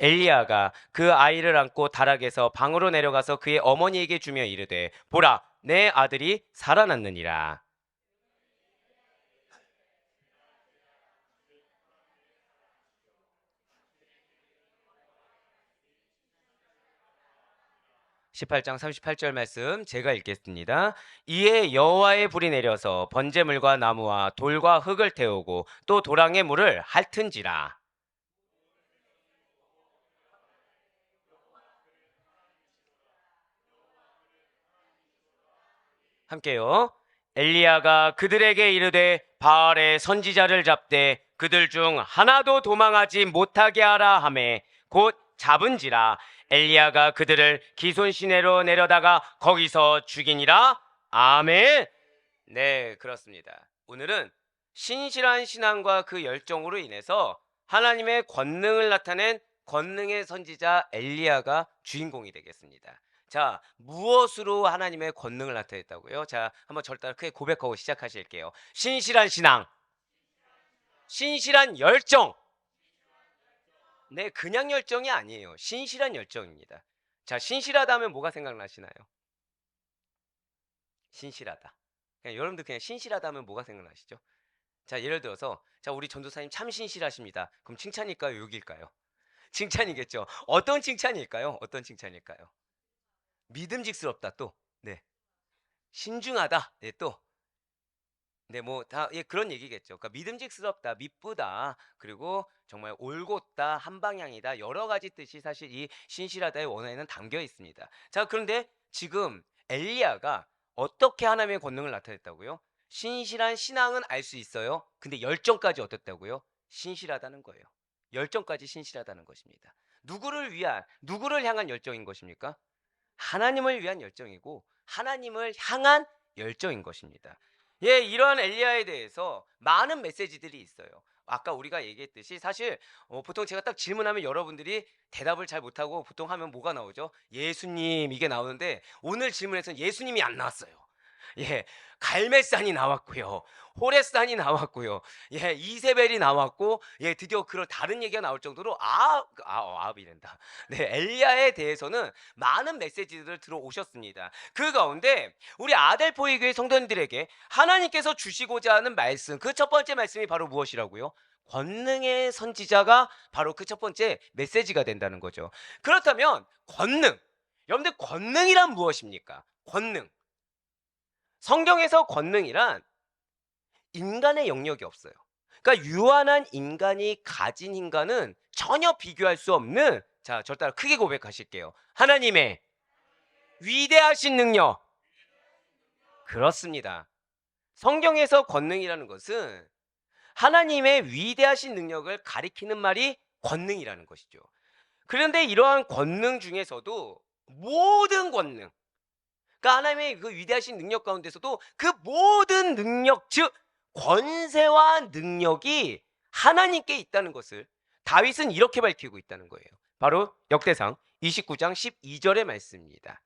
엘리야가 그 아이를 안고 다락에서 방으로 내려가서 그의 어머니에게 주며 이르되 보라 내 아들이 살아났느니라. 18장 38절 말씀 제가 읽겠습니다. 이에 여호와의 불이 내려서 번제물과 나무와 돌과 흙을 태우고 또 도랑의 물을 핥은지라. 함께요. 엘리야가 그들에게 이르되 바알의 선지자를 잡되 그들 중 하나도 도망하지 못하게 하라 하매 곧 잡은지라. 엘리야가 그들을 기손 시내로 내려다가 거기서 죽이니라. 아멘. 네, 그렇습니다. 오늘은 신실한 신앙과 그 열정으로 인해서 하나님의 권능을 나타낸 권능의 선지자 엘리야가 주인공이 되겠습니다. 자, 무엇으로 하나님의 권능을 나타냈다고요? 자, 한번 저를 따라 크게 고백하고 시작하실게요. 신실한 신앙, 신실한 열정. 네, 그냥 열정이 아니에요. 신실한 열정입니다. 자, 신실하다 하면 뭐가 생각나시나요? 신실하다. 여러분들 그냥 신실하다 하면 뭐가 생각나시죠? 자, 예를 들어서 자, 우리 전도사님 참 신실하십니다. 그럼 칭찬일까요? 욕일까요? 칭찬이겠죠. 어떤 칭찬일까요? 어떤 칭찬일까요? 믿음직스럽다 또. 네. 신중하다. 네, 또. 네, 뭐 다 예, 그런 얘기겠죠. 그러니까 믿음직스럽다, 미쁘다, 그리고 정말 올곧다, 한 방향이다. 여러 가지 뜻이 사실 이 신실하다의 원어에는 담겨 있습니다. 자, 그런데 지금 엘리야가 어떻게 하나님의 권능을 나타냈다고요? 신실한 신앙은 알 수 있어요. 근데 열정까지 어떻다고요? 신실하다는 거예요. 열정까지 신실하다는 것입니다. 누구를 향한 열정인 것입니까? 하나님을 위한 열정이고 하나님을 향한 열정인 것입니다. 예, 이러한 엘리야에 대해서 많은 메시지들이 있어요. 아까 우리가 얘기했듯이 사실 보통 제가 딱 질문하면 여러분들이 대답을 잘 못하고 보통 하면 뭐가 나오죠? 예수님 이게 나오는데 오늘 질문에서는 예수님이 안 나왔어요. 예, 갈멜산이 나왔고요. 호레산이 나왔고요. 예, 이세벨이 나왔고, 예, 드디어 그런 다른 얘기가 나올 정도로 아합이란다. 네, 엘리야에 대해서는 많은 메시지들을 들어오셨습니다. 그 가운데 우리 아델포이 교회 성도님들에게 하나님께서 주시고자 하는 말씀, 그 첫 번째 말씀이 바로 무엇이라고요? 권능의 선지자가 바로 그 첫 번째 메시지가 된다는 거죠. 그렇다면 권능, 여러분들 권능이란 무엇입니까? 권능. 성경에서 권능이란 인간의 영역이 없어요. 그러니까 유한한 인간이 가진 힘과는 전혀 비교할 수 없는, 자, 저 따라 크게 고백하실게요. 하나님의 위대하신 능력. 그렇습니다. 성경에서 권능이라는 것은 하나님의 위대하신 능력을 가리키는 말이 권능이라는 것이죠. 그런데 이러한 권능 중에서도 모든 권능, 그러니까 하나님의 그 위대하신 능력 가운데서도 그 모든 능력, 즉 권세와 능력이 하나님께 있다는 것을 다윗은 이렇게 밝히고 있다는 거예요. 바로 역대상 29장 12절의 말씀입니다.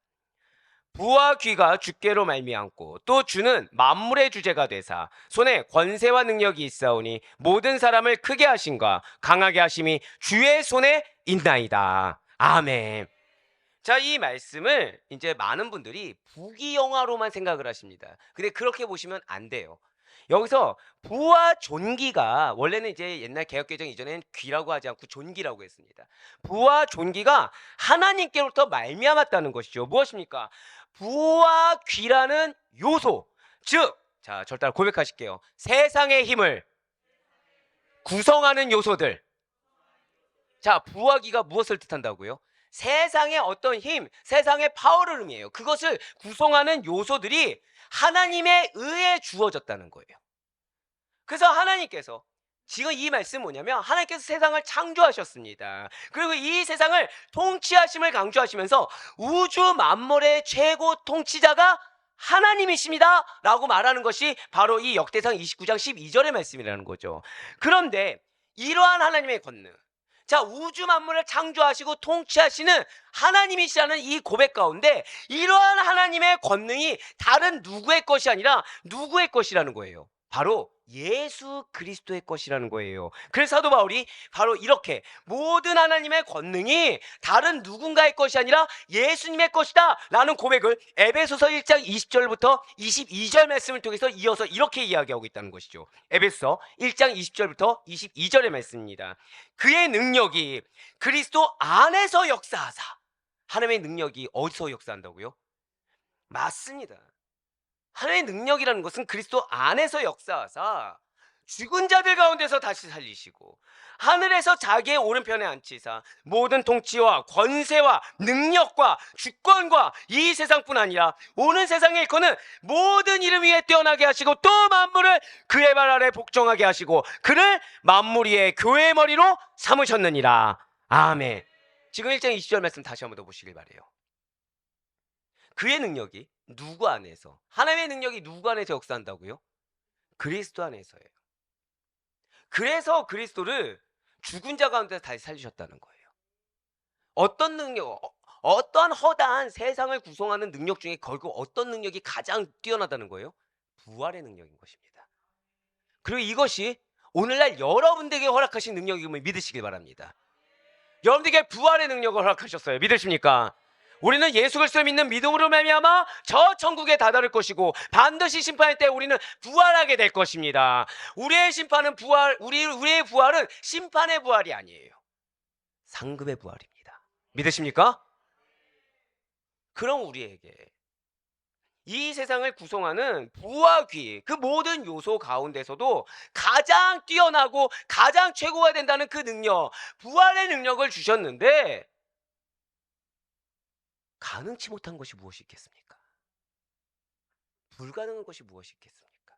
부와 귀가 주께로 말미암고 또 주는 만물의 주제가 되사 손에 권세와 능력이 있사오니 모든 사람을 크게 하심과 강하게 하심이 주의 손에 있나이다. 아멘. 자, 이 말씀을 이제 많은 분들이 부귀영화로만 생각을 하십니다. 근데 그렇게 보시면 안 돼요. 여기서 부와 존귀가 원래는 이제 옛날 개혁개정 이전엔 귀라고 하지 않고 존귀라고 했습니다. 부와 존귀가 하나님께로부터 말미암았다는 것이죠. 무엇입니까? 부와 귀라는 요소, 즉, 자, 절 따라 고백하실게요. 세상의 힘을 구성하는 요소들. 자, 부와 귀가 무엇을 뜻한다고요? 세상의 어떤 힘, 세상의 파워를 의미해요. 그것을 구성하는 요소들이 하나님에 의해 주어졌다는 거예요. 그래서 하나님께서 지금 이 말씀 뭐냐면 하나님께서 세상을 창조하셨습니다. 그리고 이 세상을 통치하심을 강조하시면서 우주 만물의 최고 통치자가 하나님이십니다 라고 말하는 것이 바로 이 역대상 29장 12절의 말씀이라는 거죠. 그런데 이러한 하나님의 권능, 자, 우주 만물을 창조하시고 통치하시는 하나님이시라는 이 고백 가운데 이러한 하나님의 권능이 다른 누구의 것이 아니라 누구의 것이라는 거예요. 바로 예수 그리스도의 것이라는 거예요. 그래서 사도 바울이 바로 이렇게 모든 하나님의 권능이 다른 누군가의 것이 아니라 예수님의 것이다 라는 고백을 에베소서 1장 20절부터 22절 말씀을 통해서 이어서 이렇게 이야기하고 있다는 것이죠. 에베소서 1장 20절부터 22절의 말씀입니다. 그의 능력이 그리스도 안에서 역사하사. 하나님의 능력이 어디서 역사한다고요? 맞습니다. 하나님의 능력이라는 것은 그리스도 안에서 역사하사 죽은 자들 가운데서 다시 살리시고 하늘에서 자기의 오른편에 앉히사 모든 통치와 권세와 능력과 주권과 이 세상뿐 아니라 오는 세상에 일컫는 모든 이름 위에 뛰어나게 하시고 또 만물을 그의 발 아래 복종하게 하시고 그를 만물 위에 교회의 머리로 삼으셨느니라. 아멘. 지금 1장 20절 말씀 다시 한번 더 보시길 바라요. 그의 능력이 누구 안에서, 하나님의 능력이 누구 안에서 역사한다고요? 그리스도 안에서예요. 그래서 그리스도를 죽은 자 가운데서 다시 살리셨다는 거예요. 어떤 능력, 어떠한 허다한 세상을 구성하는 능력 중에 결국 어떤 능력이 가장 뛰어나다는 거예요? 부활의 능력인 것입니다. 그리고 이것이 오늘날 여러분들에게 허락하신 능력임을 믿으시길 바랍니다. 여러분들에게 부활의 능력을 허락하셨어요. 믿으십니까? 우리는 예수 그리스도를 믿는 믿음으로 말미암아 저 천국에 다다를 것이고 반드시 심판할 때 우리는 부활하게 될 것입니다. 우리의 심판은 우리의 부활은 심판의 부활이 아니에요. 상급의 부활입니다. 믿으십니까? 그럼 우리에게 이 세상을 구성하는 부와 귀, 그 모든 요소 가운데서도 가장 뛰어나고 가장 최고가 된다는 그 능력, 부활의 능력을 주셨는데 가능치 못한 것이 무엇이 있겠습니까? 불가능한 것이 무엇이 있겠습니까?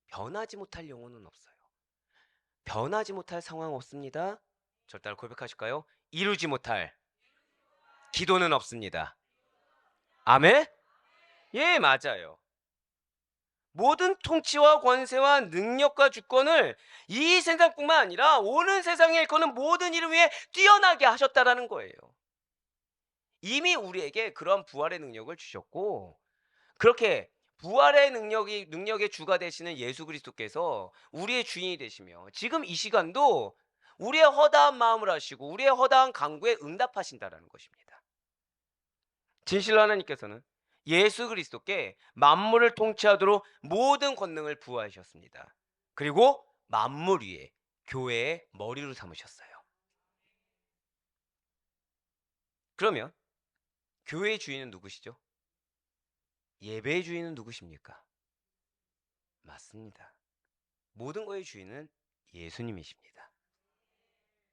변하지 못할 영혼은 없어요. 변하지 못할 상황 없습니다. 저를 따라 고백하실까요? 이루지 못할 기도는 없습니다. 아멘? 예, 맞아요. 모든 통치와 권세와 능력과 주권을 이 세상뿐만 아니라 오는 세상에 일컫는 모든 이름 위에 뛰어나게 하셨다라는 거예요. 이미 우리에게 그런 부활의 능력을 주셨고 그렇게 부활의 능력의 주가 되시는 예수 그리스도께서 우리의 주인이 되시며 지금 이 시간도 우리의 허다한 마음을 아시고 우리의 허다한 간구에 응답하신다라는 것입니다. 진실로 하나님께서는 예수 그리스도께 만물을 통치하도록 모든 권능을 부어하셨습니다. 그리고 만물 위에 교회의 머리로 삼으셨어요. 그러면 교회의 주인은 누구시죠? 예배의 주인은 누구십니까? 맞습니다. 모든 것의 주인은 예수님이십니다.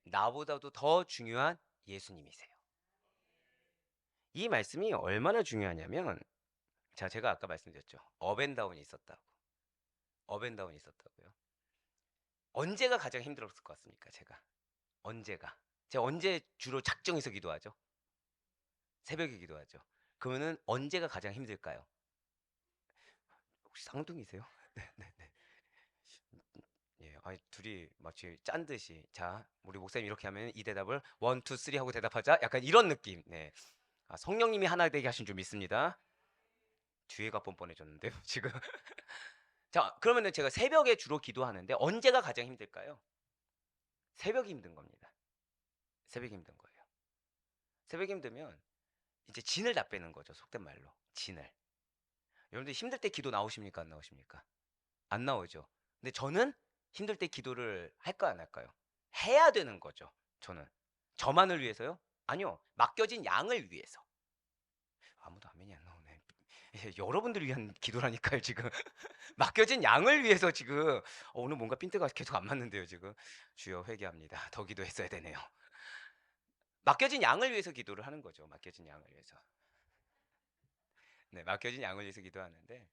나보다도 더 중요한 예수님이세요. 이 말씀이 얼마나 중요하냐면 제가 아까 말씀드렸죠. 업앤다운이 있었다고. 업앤다운이 있었다고요. 언제가 가장 힘들었을 것 같습니까? 제가 언제 주로 작정해서 기도하죠? 새벽에 기도하죠. 그러면은 언제가 가장 힘들까요? 혹시 쌍둥이세요? 네. 예, 둘이 마치 짠 듯이 자, 우리 목사님 이렇게 하면 이 대답을 1, 2, 3 하고 대답하자. 약간 이런 느낌. 네. 성령님이 하나 되게 하신 줄 믿습니다. 뒤에가 뻔뻔해졌는데요, 지금. 자, 그러면은 제가 새벽에 주로 기도하는데 언제가 가장 힘들까요? 새벽이 힘든 겁니다. 새벽이 힘든 거예요. 새벽이 힘들면 이제 진을 다 빼는 거죠. 속된 말로. 진을. 여러분들 힘들 때 기도 나오십니까? 안 나오십니까? 안 나오죠. 근데 저는 힘들 때 기도를 할까 안 할까요? 해야 되는 거죠. 저는. 저만을 위해서요? 아니요. 맡겨진 양을 위해서. 아무도 아멘이 안 나오네. 여러분들을 위한 기도라니까요, 지금. 맡겨진 양을 위해서 지금. 오늘 뭔가 핀트가 계속 안 맞는데요, 지금. 주여 회개합니다. 더 기도했어야 되네요. 맡겨진 양을 위해서 기도를 하는 거죠. 맡겨진 양을 위해서. 네, 맡겨진 양을 위해서 기도하는데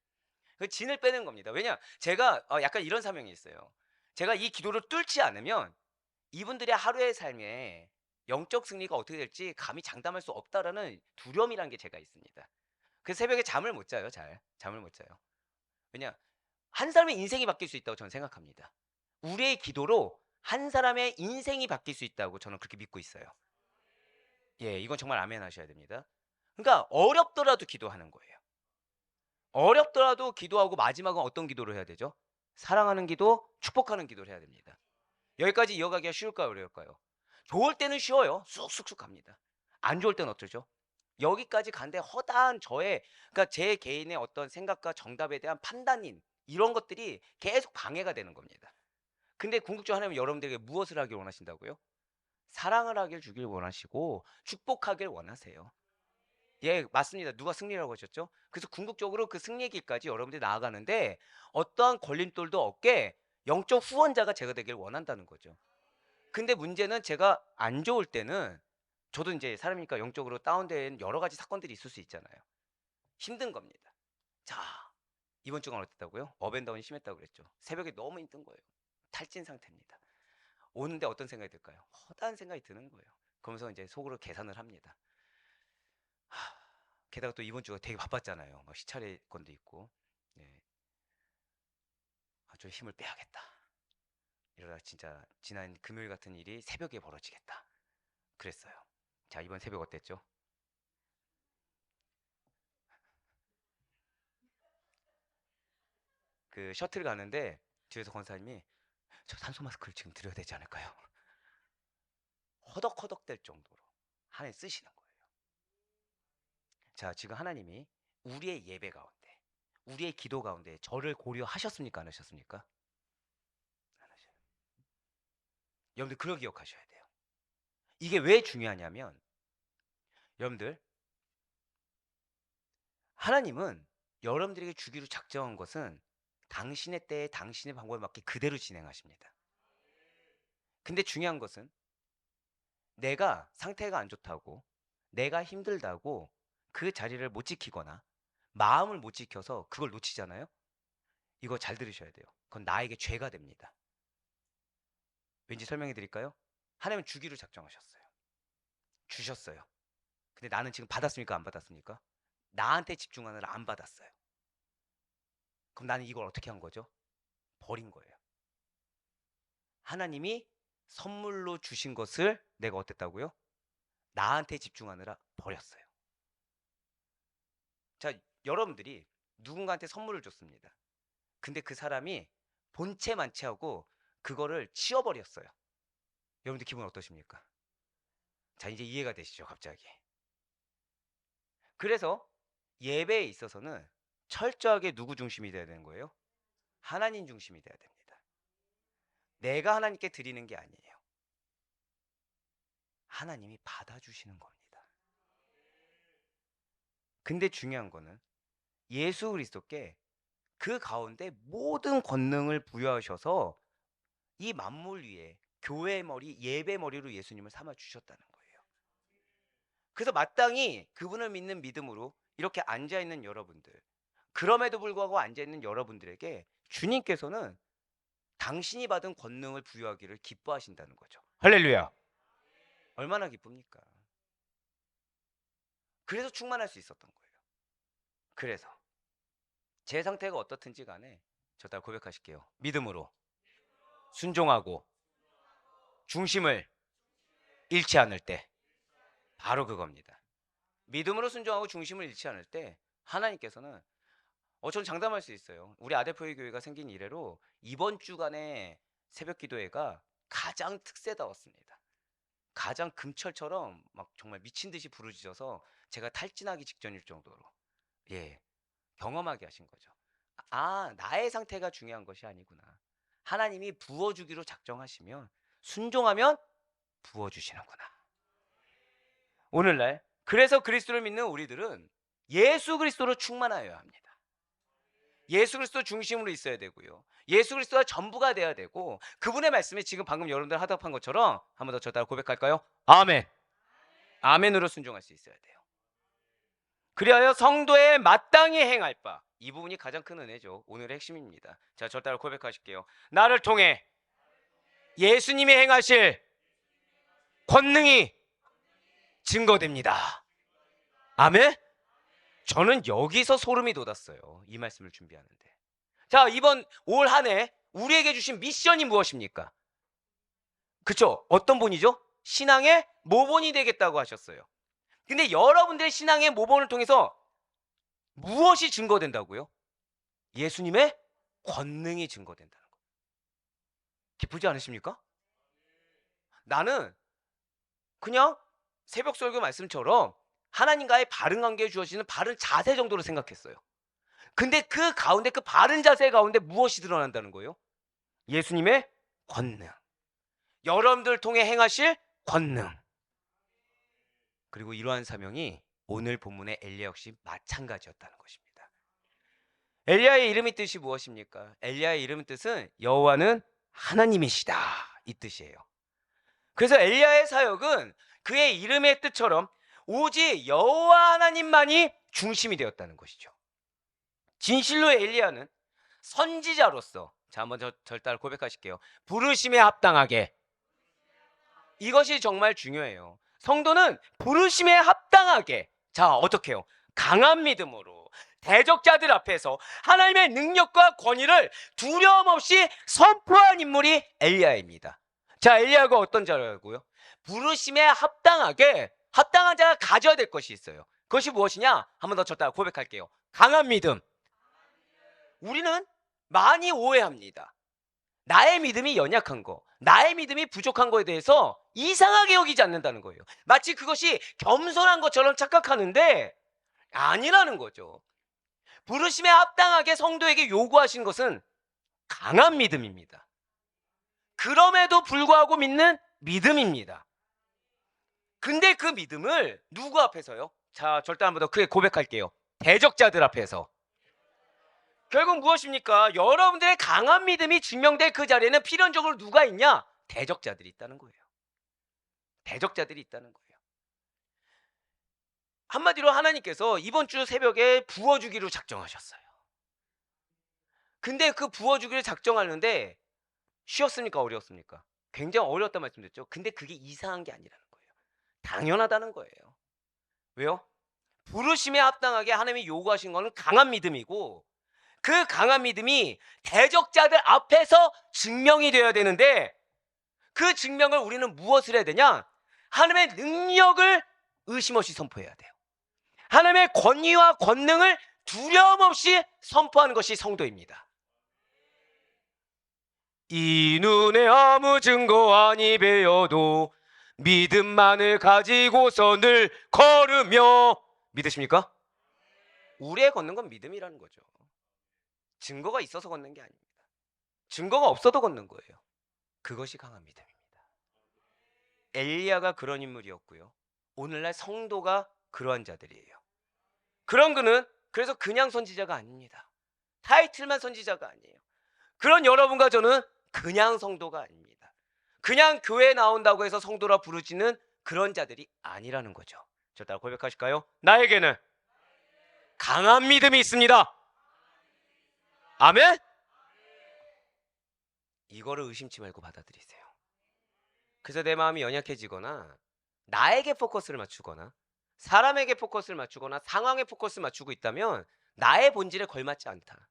그 진을 빼는 겁니다. 왜냐? 제가 약간 이런 사명이 있어요. 제가 이 기도를 뚫지 않으면 이분들의 하루의 삶에 영적 승리가 어떻게 될지 감히 장담할 수 없다라는 두려움이라는 게 제가 있습니다. 그래서 새벽에 잠을 못 자요. 잠을 못 자요. 왜냐? 한 사람의 인생이 바뀔 수 있다고 저는 생각합니다. 우리의 기도로 한 사람의 인생이 바뀔 수 있다고 저는 그렇게 믿고 있어요. 예, 이건 정말 아멘 하셔야 됩니다. 그러니까 어렵더라도 기도하는 거예요. 어렵더라도 기도하고 마지막은 어떤 기도를 해야 되죠? 사랑하는 기도, 축복하는 기도를 해야 됩니다. 여기까지 이어가기가 쉬울까요, 어려울까요? 좋을 때는 쉬워요. 쑥쑥쑥 갑니다. 안 좋을 때는 어쩌죠? 여기까지 간데 허다한 저의, 그러니까 제 개인의 어떤 생각과 정답에 대한 판단인 이런 것들이 계속 방해가 되는 겁니다. 근데 궁극적으로 하나님은 여러분들에게 무엇을 하길 원하신다고요? 사랑을 하길 주길 원하시고 축복하길 원하세요. 예, 맞습니다. 누가 승리라고 하셨죠? 그래서 궁극적으로 그 승리의 길까지 여러분들이 나아가는데 어떠한 걸림돌도 없게 영적 후원자가 제가 되길 원한다는 거죠. 근데 문제는 제가 안 좋을 때는, 저도 이제 사람이니까 영적으로 다운된 여러 가지 사건들이 있을 수 있잖아요. 힘든 겁니다. 자, 이번 주간 어땠다고요? 업앤다운이 심했다고 그랬죠. 새벽에 너무 힘든 거예요. 탈진 상태입니다. 오는데 어떤 생각이 들까요? 허다한 생각이 드는 거예요. 그러면서 이제 속으로 계산을 합니다. 게다가 또 이번 주가 되게 바빴잖아요. 막 시차례 건도 있고. 네. 좀 힘을 빼야겠다. 이러다 진짜 지난 금요일 같은 일이 새벽에 벌어지겠다. 그랬어요. 자, 이번 새벽 어땠죠? 그 셔틀 가는데 뒤에서 권사님이 저 산소 마스크를 지금 드려야 되지 않을까요? 허덕허덕 될 정도로 하나님 쓰시는 거예요. 자, 지금 하나님이 우리의 예배 가운데, 우리의 기도 가운데 저를 고려하셨습니까? 안 하셨습니까? 안 하셔요. 여러분들 그걸 기억하셔야 돼요. 이게 왜 중요하냐면, 여러분들, 하나님은 여러분들에게 주기로 작정한 것은 당신의 때에 당신의 방법에 맞게 그대로 진행하십니다. 근데 중요한 것은 내가 상태가 안 좋다고, 내가 힘들다고 그 자리를 못 지키거나 마음을 못 지켜서 그걸 놓치잖아요. 이거 잘 들으셔야 돼요. 그건 나에게 죄가 됩니다. 왠지 설명해 드릴까요? 하나님은 주기로 작정하셨어요. 주셨어요. 근데 나는 지금 받았습니까? 안 받았습니까? 나한테 집중하느라 안 받았어요. 그럼 나는 이걸 어떻게 한 거죠? 버린 거예요. 하나님이 선물로 주신 것을 내가 어땠다고요? 나한테 집중하느라 버렸어요. 자, 여러분들이 누군가한테 선물을 줬습니다. 근데 그 사람이 본체 만취하고 그거를 치워버렸어요. 여러분들 기분 어떠십니까? 자, 이제 이해가 되시죠, 갑자기. 그래서 예배에 있어서는 철저하게 누구 중심이 돼야 되는 거예요? 하나님 중심이 돼야 됩니다. 내가 하나님께 드리는 게 아니에요. 하나님이 받아주시는 겁니다. 근데 중요한 거는 예수 그리스도께 그 가운데 모든 권능을 부여하셔서 이 만물 위에 교회의 머리, 예배 머리로 예수님을 삼아 주셨다는 거예요. 그래서 마땅히 그분을 믿는 믿음으로 이렇게 앉아 있는 여러분들, 그럼에도 불구하고 앉아 있는 여러분들에게 주님께서는 당신이 받은 권능을 부여하기를 기뻐하신다는 거죠. 할렐루야. 얼마나 기쁩니까? 그래서 충만할 수 있었던 거예요. 그래서 제 상태가 어떻든지 간에 저 따라 고백하실게요. 믿음으로 순종하고 중심을 잃지 않을 때, 바로 그겁니다. 믿음으로 순종하고 중심을 잃지 않을 때 하나님께서는 저는 장담할 수 있어요. 우리 아델포의 교회가 생긴 이래로 이번 주간의 새벽 기도회가 가장 특세다웠습니다. 가장 금철처럼 막 정말 미친 듯이 부르짖어서 제가 탈진하기 직전일 정도로, 예, 경험하게 하신 거죠. 아, 나의 상태가 중요한 것이 아니구나. 하나님이 부어주기로 작정하시면 순종하면 부어주시는구나. 오늘날 그래서 그리스도를 믿는 우리들은 예수 그리스도로 충만하여야 합니다. 예수 그리스도 중심으로 있어야 되고요. 예수 그리스도가 전부가 돼야 되고, 그분의 말씀에 지금 방금 여러분들 하답한 것처럼 한 번 더 저 따라 고백할까요? 아멘. 아멘으로 순종할 수 있어야 돼요. 그리하여 성도의 마땅히 행할 바, 이 부분이 가장 큰 은혜죠. 오늘의 핵심입니다. 자, 저 따라 고백하실게요. 나를 통해 예수님이 행하실 권능이 증거됩니다. 아멘. 저는 여기서 소름이 돋았어요. 이 말씀을 준비하는데. 자, 이번 올 한 해 우리에게 주신 미션이 무엇입니까? 그쵸? 어떤 분이죠? 신앙의 모본이 되겠다고 하셨어요. 근데 여러분들의 신앙의 모본을 통해서 무엇이 증거된다고요? 예수님의 권능이 증거된다는 거예요. 기쁘지 않으십니까? 나는 그냥 새벽 설교 말씀처럼 하나님과의 바른 관계에 주어지는 바른 자세 정도로 생각했어요. 근데 그 가운데, 그 바른 자세 가운데 무엇이 드러난다는 거예요? 예수님의 권능. 여러분들 통해 행하실 권능. 그리고 이러한 사명이 오늘 본문의 엘리야 역시 마찬가지였다는 것입니다. 엘리야의 이름의 뜻이 무엇입니까? 엘리야의 이름의 뜻은 여호와는 하나님이시다, 이 뜻이에요. 그래서 엘리야의 사역은 그의 이름의 뜻처럼 오직 여호와 하나님만이 중심이 되었다는 것이죠. 진실로 엘리야는 선지자로서, 자, 한번 절 따라 고백하실게요. 부르심에 합당하게. 이것이 정말 중요해요. 성도는 부르심에 합당하게, 자, 어떻게 해요? 강한 믿음으로 대적자들 앞에서 하나님의 능력과 권위를 두려움 없이 선포한 인물이 엘리야입니다. 자, 엘리야가 어떤 자라고요? 부르심에 합당하게, 합당한 자가 가져야 될 것이 있어요. 그것이 무엇이냐? 한번 더 쳤다가 고백할게요. 강한 믿음. 우리는 많이 오해합니다. 나의 믿음이 연약한 거, 나의 믿음이 부족한 거에 대해서 이상하게 여기지 않는다는 거예요. 마치 그것이 겸손한 것처럼 착각하는데 아니라는 거죠. 부르심에 합당하게 성도에게 요구하신 것은 강한 믿음입니다. 그럼에도 불구하고 믿는 믿음입니다. 근데 그 믿음을 누구 앞에서요? 자, 절대 한번 더 크게 고백할게요. 대적자들 앞에서. 결국 무엇입니까? 여러분들의 강한 믿음이 증명될 그 자리에는 필연적으로 누가 있냐? 대적자들이 있다는 거예요. 대적자들이 있다는 거예요. 한마디로 하나님께서 이번 주 새벽에 부어주기로 작정하셨어요. 근데 그 부어주기를 작정하는데 쉬웠습니까? 어려웠습니까? 굉장히 어려웠단 말씀드렸죠. 근데 그게 이상한 게 아니라는 거예요. 당연하다는 거예요. 왜요? 부르심에 합당하게 하나님이 요구하신 거는 강한 믿음이고, 그 강한 믿음이 대적자들 앞에서 증명이 되어야 되는데, 그 증명을 우리는 무엇을 해야 되냐? 하나님의 능력을 의심 없이 선포해야 돼요. 하나님의 권위와 권능을 두려움 없이 선포하는 것이 성도입니다. 이 눈에 아무 증거 아니 배어도 믿음만을 가지고서 늘 걸으며. 믿으십니까? 우리의 걷는 건 믿음이라는 거죠. 증거가 있어서 걷는 게 아닙니다. 증거가 없어도 걷는 거예요. 그것이 강한 믿음입니다. 엘리야가 그런 인물이었고요. 오늘날 성도가 그러한 자들이에요. 그런 그는 그래서 그냥 선지자가 아닙니다. 타이틀만 선지자가 아니에요. 그런 여러분과 저는 그냥 성도가 아닙니다. 그냥 교회에 나온다고 해서 성도라 부르지는 그런 자들이 아니라는 거죠. 저 따라 고백하실까요? 나에게는 강한 믿음이 있습니다. 아멘? 이거를 의심치 말고 받아들이세요. 그래서 내 마음이 연약해지거나 나에게 포커스를 맞추거나 사람에게 포커스를 맞추거나 상황에 포커스를 맞추고 있다면 나의 본질에 걸맞지 않다,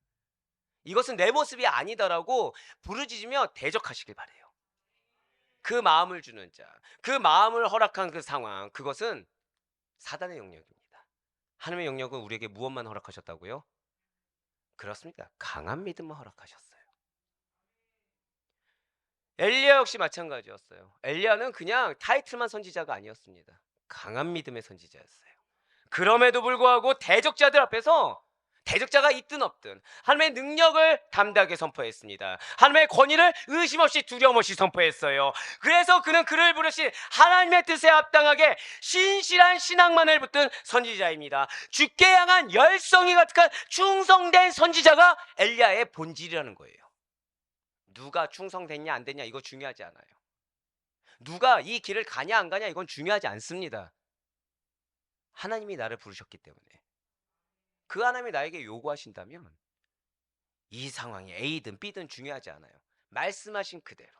이것은 내 모습이 아니다라고 부르짖으며 대적하시길 바래요. 그 마음을 주는 자, 그 마음을 허락한 그 상황, 그것은 사단의 영역입니다. 하나님의 영역은 우리에게 무엇만 허락하셨다고요? 그렇습니다. 강한 믿음만 허락하셨어요. 엘리야 역시 마찬가지였어요. 엘리야는 그냥 타이틀만 선지자가 아니었습니다. 강한 믿음의 선지자였어요. 그럼에도 불구하고 대적자들 앞에서 대적자가 있든 없든 하나님의 능력을 담대하게 선포했습니다. 하나님의 권위를 의심 없이 두려움 없이 선포했어요. 그래서 그는 그를 부르신 하나님의 뜻에 합당하게 신실한 신앙만을 붙든 선지자입니다. 주께 향한 열성이 가득한 충성된 선지자가 엘리야의 본질이라는 거예요. 누가 충성됐냐 안 됐냐 이거 중요하지 않아요. 누가 이 길을 가냐 안 가냐 이건 중요하지 않습니다. 하나님이 나를 부르셨기 때문에, 그 하나님이 나에게 요구하신다면 이 상황이 A든 B든 중요하지 않아요. 말씀하신 그대로,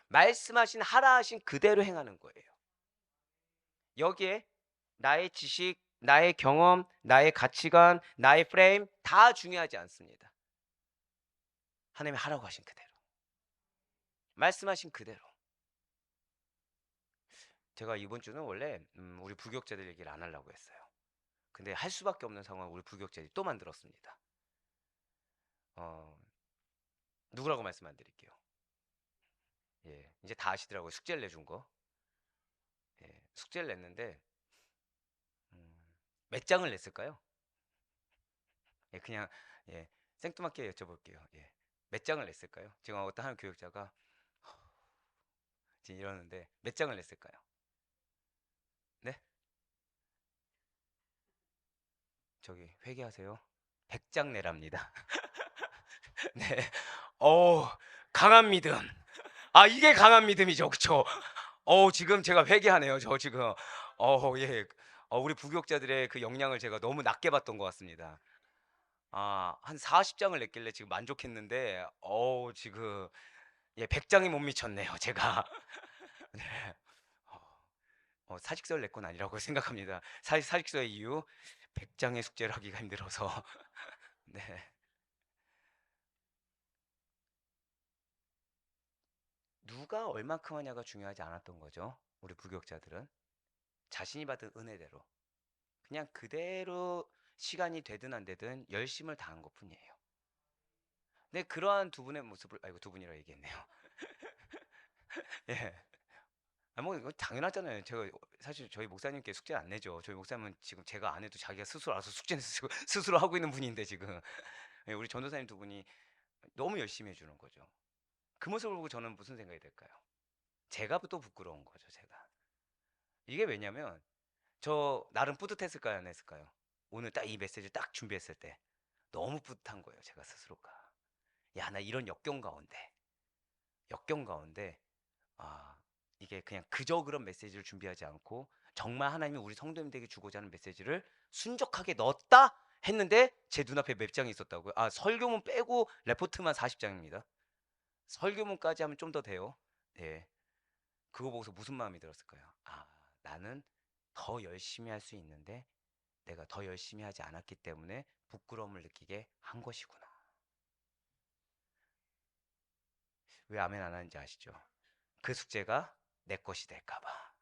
말씀하신 하라 하신 그대로 행하는 거예요. 여기에 나의 지식, 나의 경험, 나의 가치관, 나의 프레임 다 중요하지 않습니다. 하나님이 하라고 하신 그대로, 말씀하신 그대로. 제가 이번 주는 원래 우리 부교육자들 얘기를 안 하려고 했어요. 근데 할 수밖에 없는 상황을 우리 부교육자들이 또 만들었습니다. 어, 누구라고 말씀 안 드릴게요. 예, 이제 다 아시더라고요. 숙제를 내준 거. 예, 숙제를 냈는데 몇 장을 냈을까요? 예, 그냥 예, 생뚱맞게 여쭤볼게요. 예, 몇 장을 냈을까요? 지금 어떤 한 교육자가 지금 이러는데 몇 장을 냈을까요? 네? 저기 회개하세요. 100장 내랍니다. 네. 어, 강한 믿음. 아, 이게 강한 믿음이죠. 그쵸? 지금 제가 회개하네요. 저 지금. 예. 우리 부교육자들의 그 역량을 제가 너무 낮게 봤던 것 같습니다. 아, 한 40장을 냈길래 지금 만족했는데, 지금, 예, 100장이 못 미쳤네요. 제가. 네. 어, 사직서를 낼 건 아니라고 생각합니다. 사직서의 이유, 100장의 숙제를 하기가 힘들어서. 네. 누가 얼만큼 하냐가 중요하지 않았던 거죠. 우리 부교육자들은. 자신이 받은 은혜대로. 그냥 그대로 시간이 되든 안 되든 열심을 다한 것뿐이에요. 근데 그러한 두 분의 모습을, 아이고, 두 분이라 얘기했네요. 예. 뭐 이거 당연하잖아요. 제가 사실 저희 목사님께 숙제 안 내죠. 저희 목사님은 지금 제가 안 해도 자기가 스스로 알아서 숙제 내서 스스로 하고 있는 분인데 지금. 예, 우리 전도사님 두 분이 너무 열심히 해주는 거죠. 그 모습을 보고 저는 무슨 생각이 들까요? 제가 또 부끄러운 거죠. 제가. 이게 왜냐면 저 나름 뿌듯했을까요, 안 했을까요? 오늘 딱 이 메시지를 딱 준비했을 때 너무 뿌듯한 거예요, 제가 스스로가. 야, 나 이런 역경 가운데, 아, 이게 그냥 그저 그런 메시지를 준비하지 않고 정말 하나님이 우리 성도님들에게 주고자 하는 메시지를 순적하게 넣었다 했는데 제 눈앞에 몇 장이 있었다고요? 아, 설교문 빼고 레포트만 40장입니다. 설교문까지 하면 좀 더 돼요. 네. 그거 보고서 무슨 마음이 들었을까요? 아, 나는 더 열심히 할 수 있는데 내가 더 열심히 하지 않았기 때문에 부끄러움을 느끼게 한 것이구나. 왜 아멘 안 하는지 아시죠? 그 숙제가 내 것이 될까봐.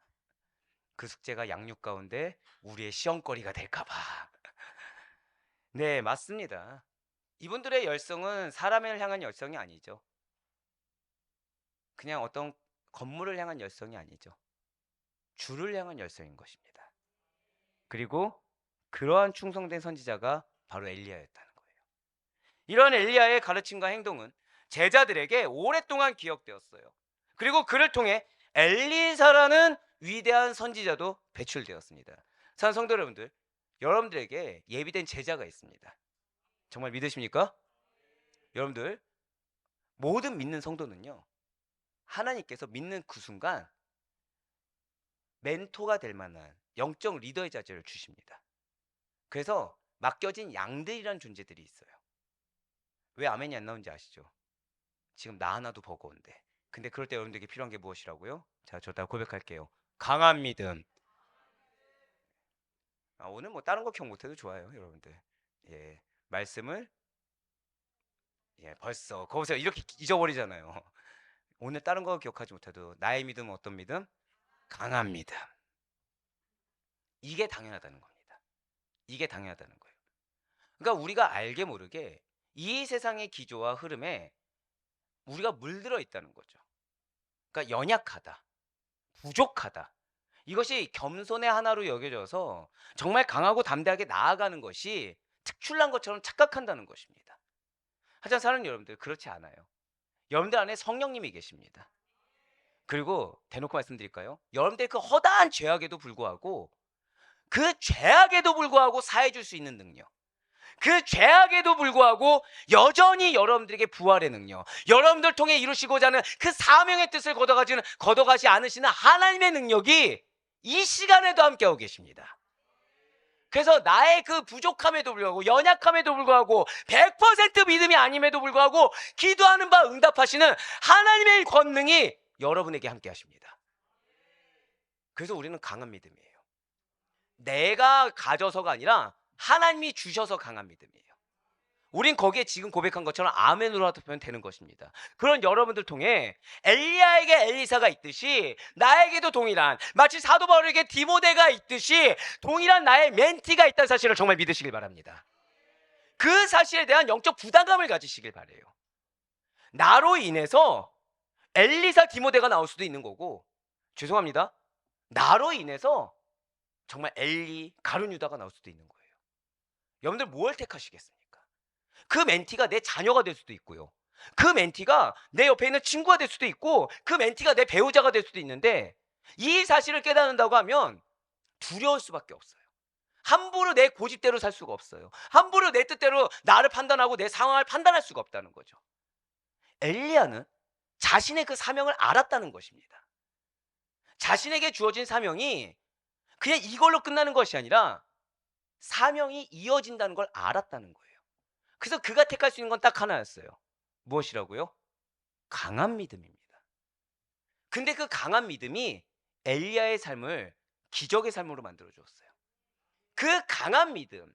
그 숙제가 양육 가운데 우리의 시험거리가 될까봐. 네, 맞습니다. 이분들의 열성은 사람을 향한 열성이 아니죠. 그냥 어떤 건물을 향한 열성이 아니죠. 주를 향한 열성인 것입니다. 그리고 그러한 충성된 선지자가 바로 엘리야였다는 거예요. 이런 엘리야의 가르침과 행동은 제자들에게 오랫동안 기억되었어요. 그리고 그를 통해 엘리사라는 위대한 선지자도 배출되었습니다. 사랑하는 성도 여러분들, 여러분들에게 예비된 제자가 있습니다. 정말 믿으십니까? 여러분들, 모든 믿는 성도는요, 하나님께서 믿는 그 순간 멘토가 될 만한 영적 리더의 자질을 주십니다. 그래서 맡겨진 양들이란 존재들이 있어요. 왜 아멘이 안 나오는지 아시죠? 지금 나 하나도 버거운데. 근데 그럴 때 여러분들에게 필요한 게 무엇이라고요? 자, 저 다 고백할게요. 강한 믿음. 오늘 뭐 다른 거 기억 못해도 좋아요, 여러분들. 예, 말씀을 벌써 거기서 이렇게 잊어버리잖아요. 오늘 다른 거 기억하지 못해도 나의 믿음은 어떤 믿음? 강한 믿음. 이게 당연하다는 겁니다. 이게 당연하다는 거예요. 그러니까 우리가 알게 모르게 이 세상의 기조와 흐름에 우리가 물들어 있다는 거죠. 그러니까 연약하다, 부족하다. 이것이 겸손의 하나로 여겨져서 정말 강하고 담대하게 나아가는 것이 특출난 것처럼 착각한다는 것입니다. 하지만 사랑하는 여러분들, 그렇지 않아요. 여러분들 안에 성령님이 계십니다. 그리고 대놓고 말씀드릴까요? 여러분들 그 허다한 죄악에도 불구하고 사해 줄 수 있는 능력, 그 죄악에도 불구하고 여전히 여러분들에게 부활의 능력, 여러분들 통해 이루시고자 하는 그 사명의 뜻을 걷어가지 않으시는 하나님의 능력이 이 시간에도 함께하고 계십니다. 그래서 나의 그 부족함에도 불구하고, 연약함에도 불구하고, 100% 믿음이 아님에도 불구하고 기도하는 바 응답하시는 하나님의 권능이 여러분에게 함께 하십니다. 그래서 우리는 강한 믿음이에요. 내가 가져서가 아니라 하나님이 주셔서 강한 믿음이에요. 우린 거기에 지금 고백한 것처럼 아멘으로 하면 되는 것입니다. 그런 여러분들 통해 엘리야에게 엘리사가 있듯이 나에게도 동일한, 마치 사도 바울에게 디모데가 있듯이 동일한 나의 멘티가 있다는 사실을 정말 믿으시길 바랍니다. 그 사실에 대한 영적 부담감을 가지시길 바래요. 나로 인해서 엘리사 디모데가 나올 수도 있는 거고, 죄송합니다, 나로 인해서 정말 엘리 가룟 유다가 나올 수도 있는 거예요. 여러분들 뭘 택하시겠습니까? 그 멘티가 내 자녀가 될 수도 있고요, 그 멘티가 내 옆에 있는 친구가 될 수도 있고, 그 멘티가 내 배우자가 될 수도 있는데, 이 사실을 깨닫는다고 하면 두려울 수밖에 없어요. 함부로 내 고집대로 살 수가 없어요. 함부로 내 뜻대로 나를 판단하고 내 상황을 판단할 수가 없다는 거죠. 엘리야는 자신의 그 사명을 알았다는 것입니다. 자신에게 주어진 사명이 그냥 이걸로 끝나는 것이 아니라 사명이 이어진다는 걸 알았다는 거예요. 그래서 그가 택할 수 있는 건 딱 하나였어요. 무엇이라고요? 강한 믿음입니다. 근데 그 강한 믿음이 엘리야의 삶을 기적의 삶으로 만들어 주었어요. 그 강한 믿음,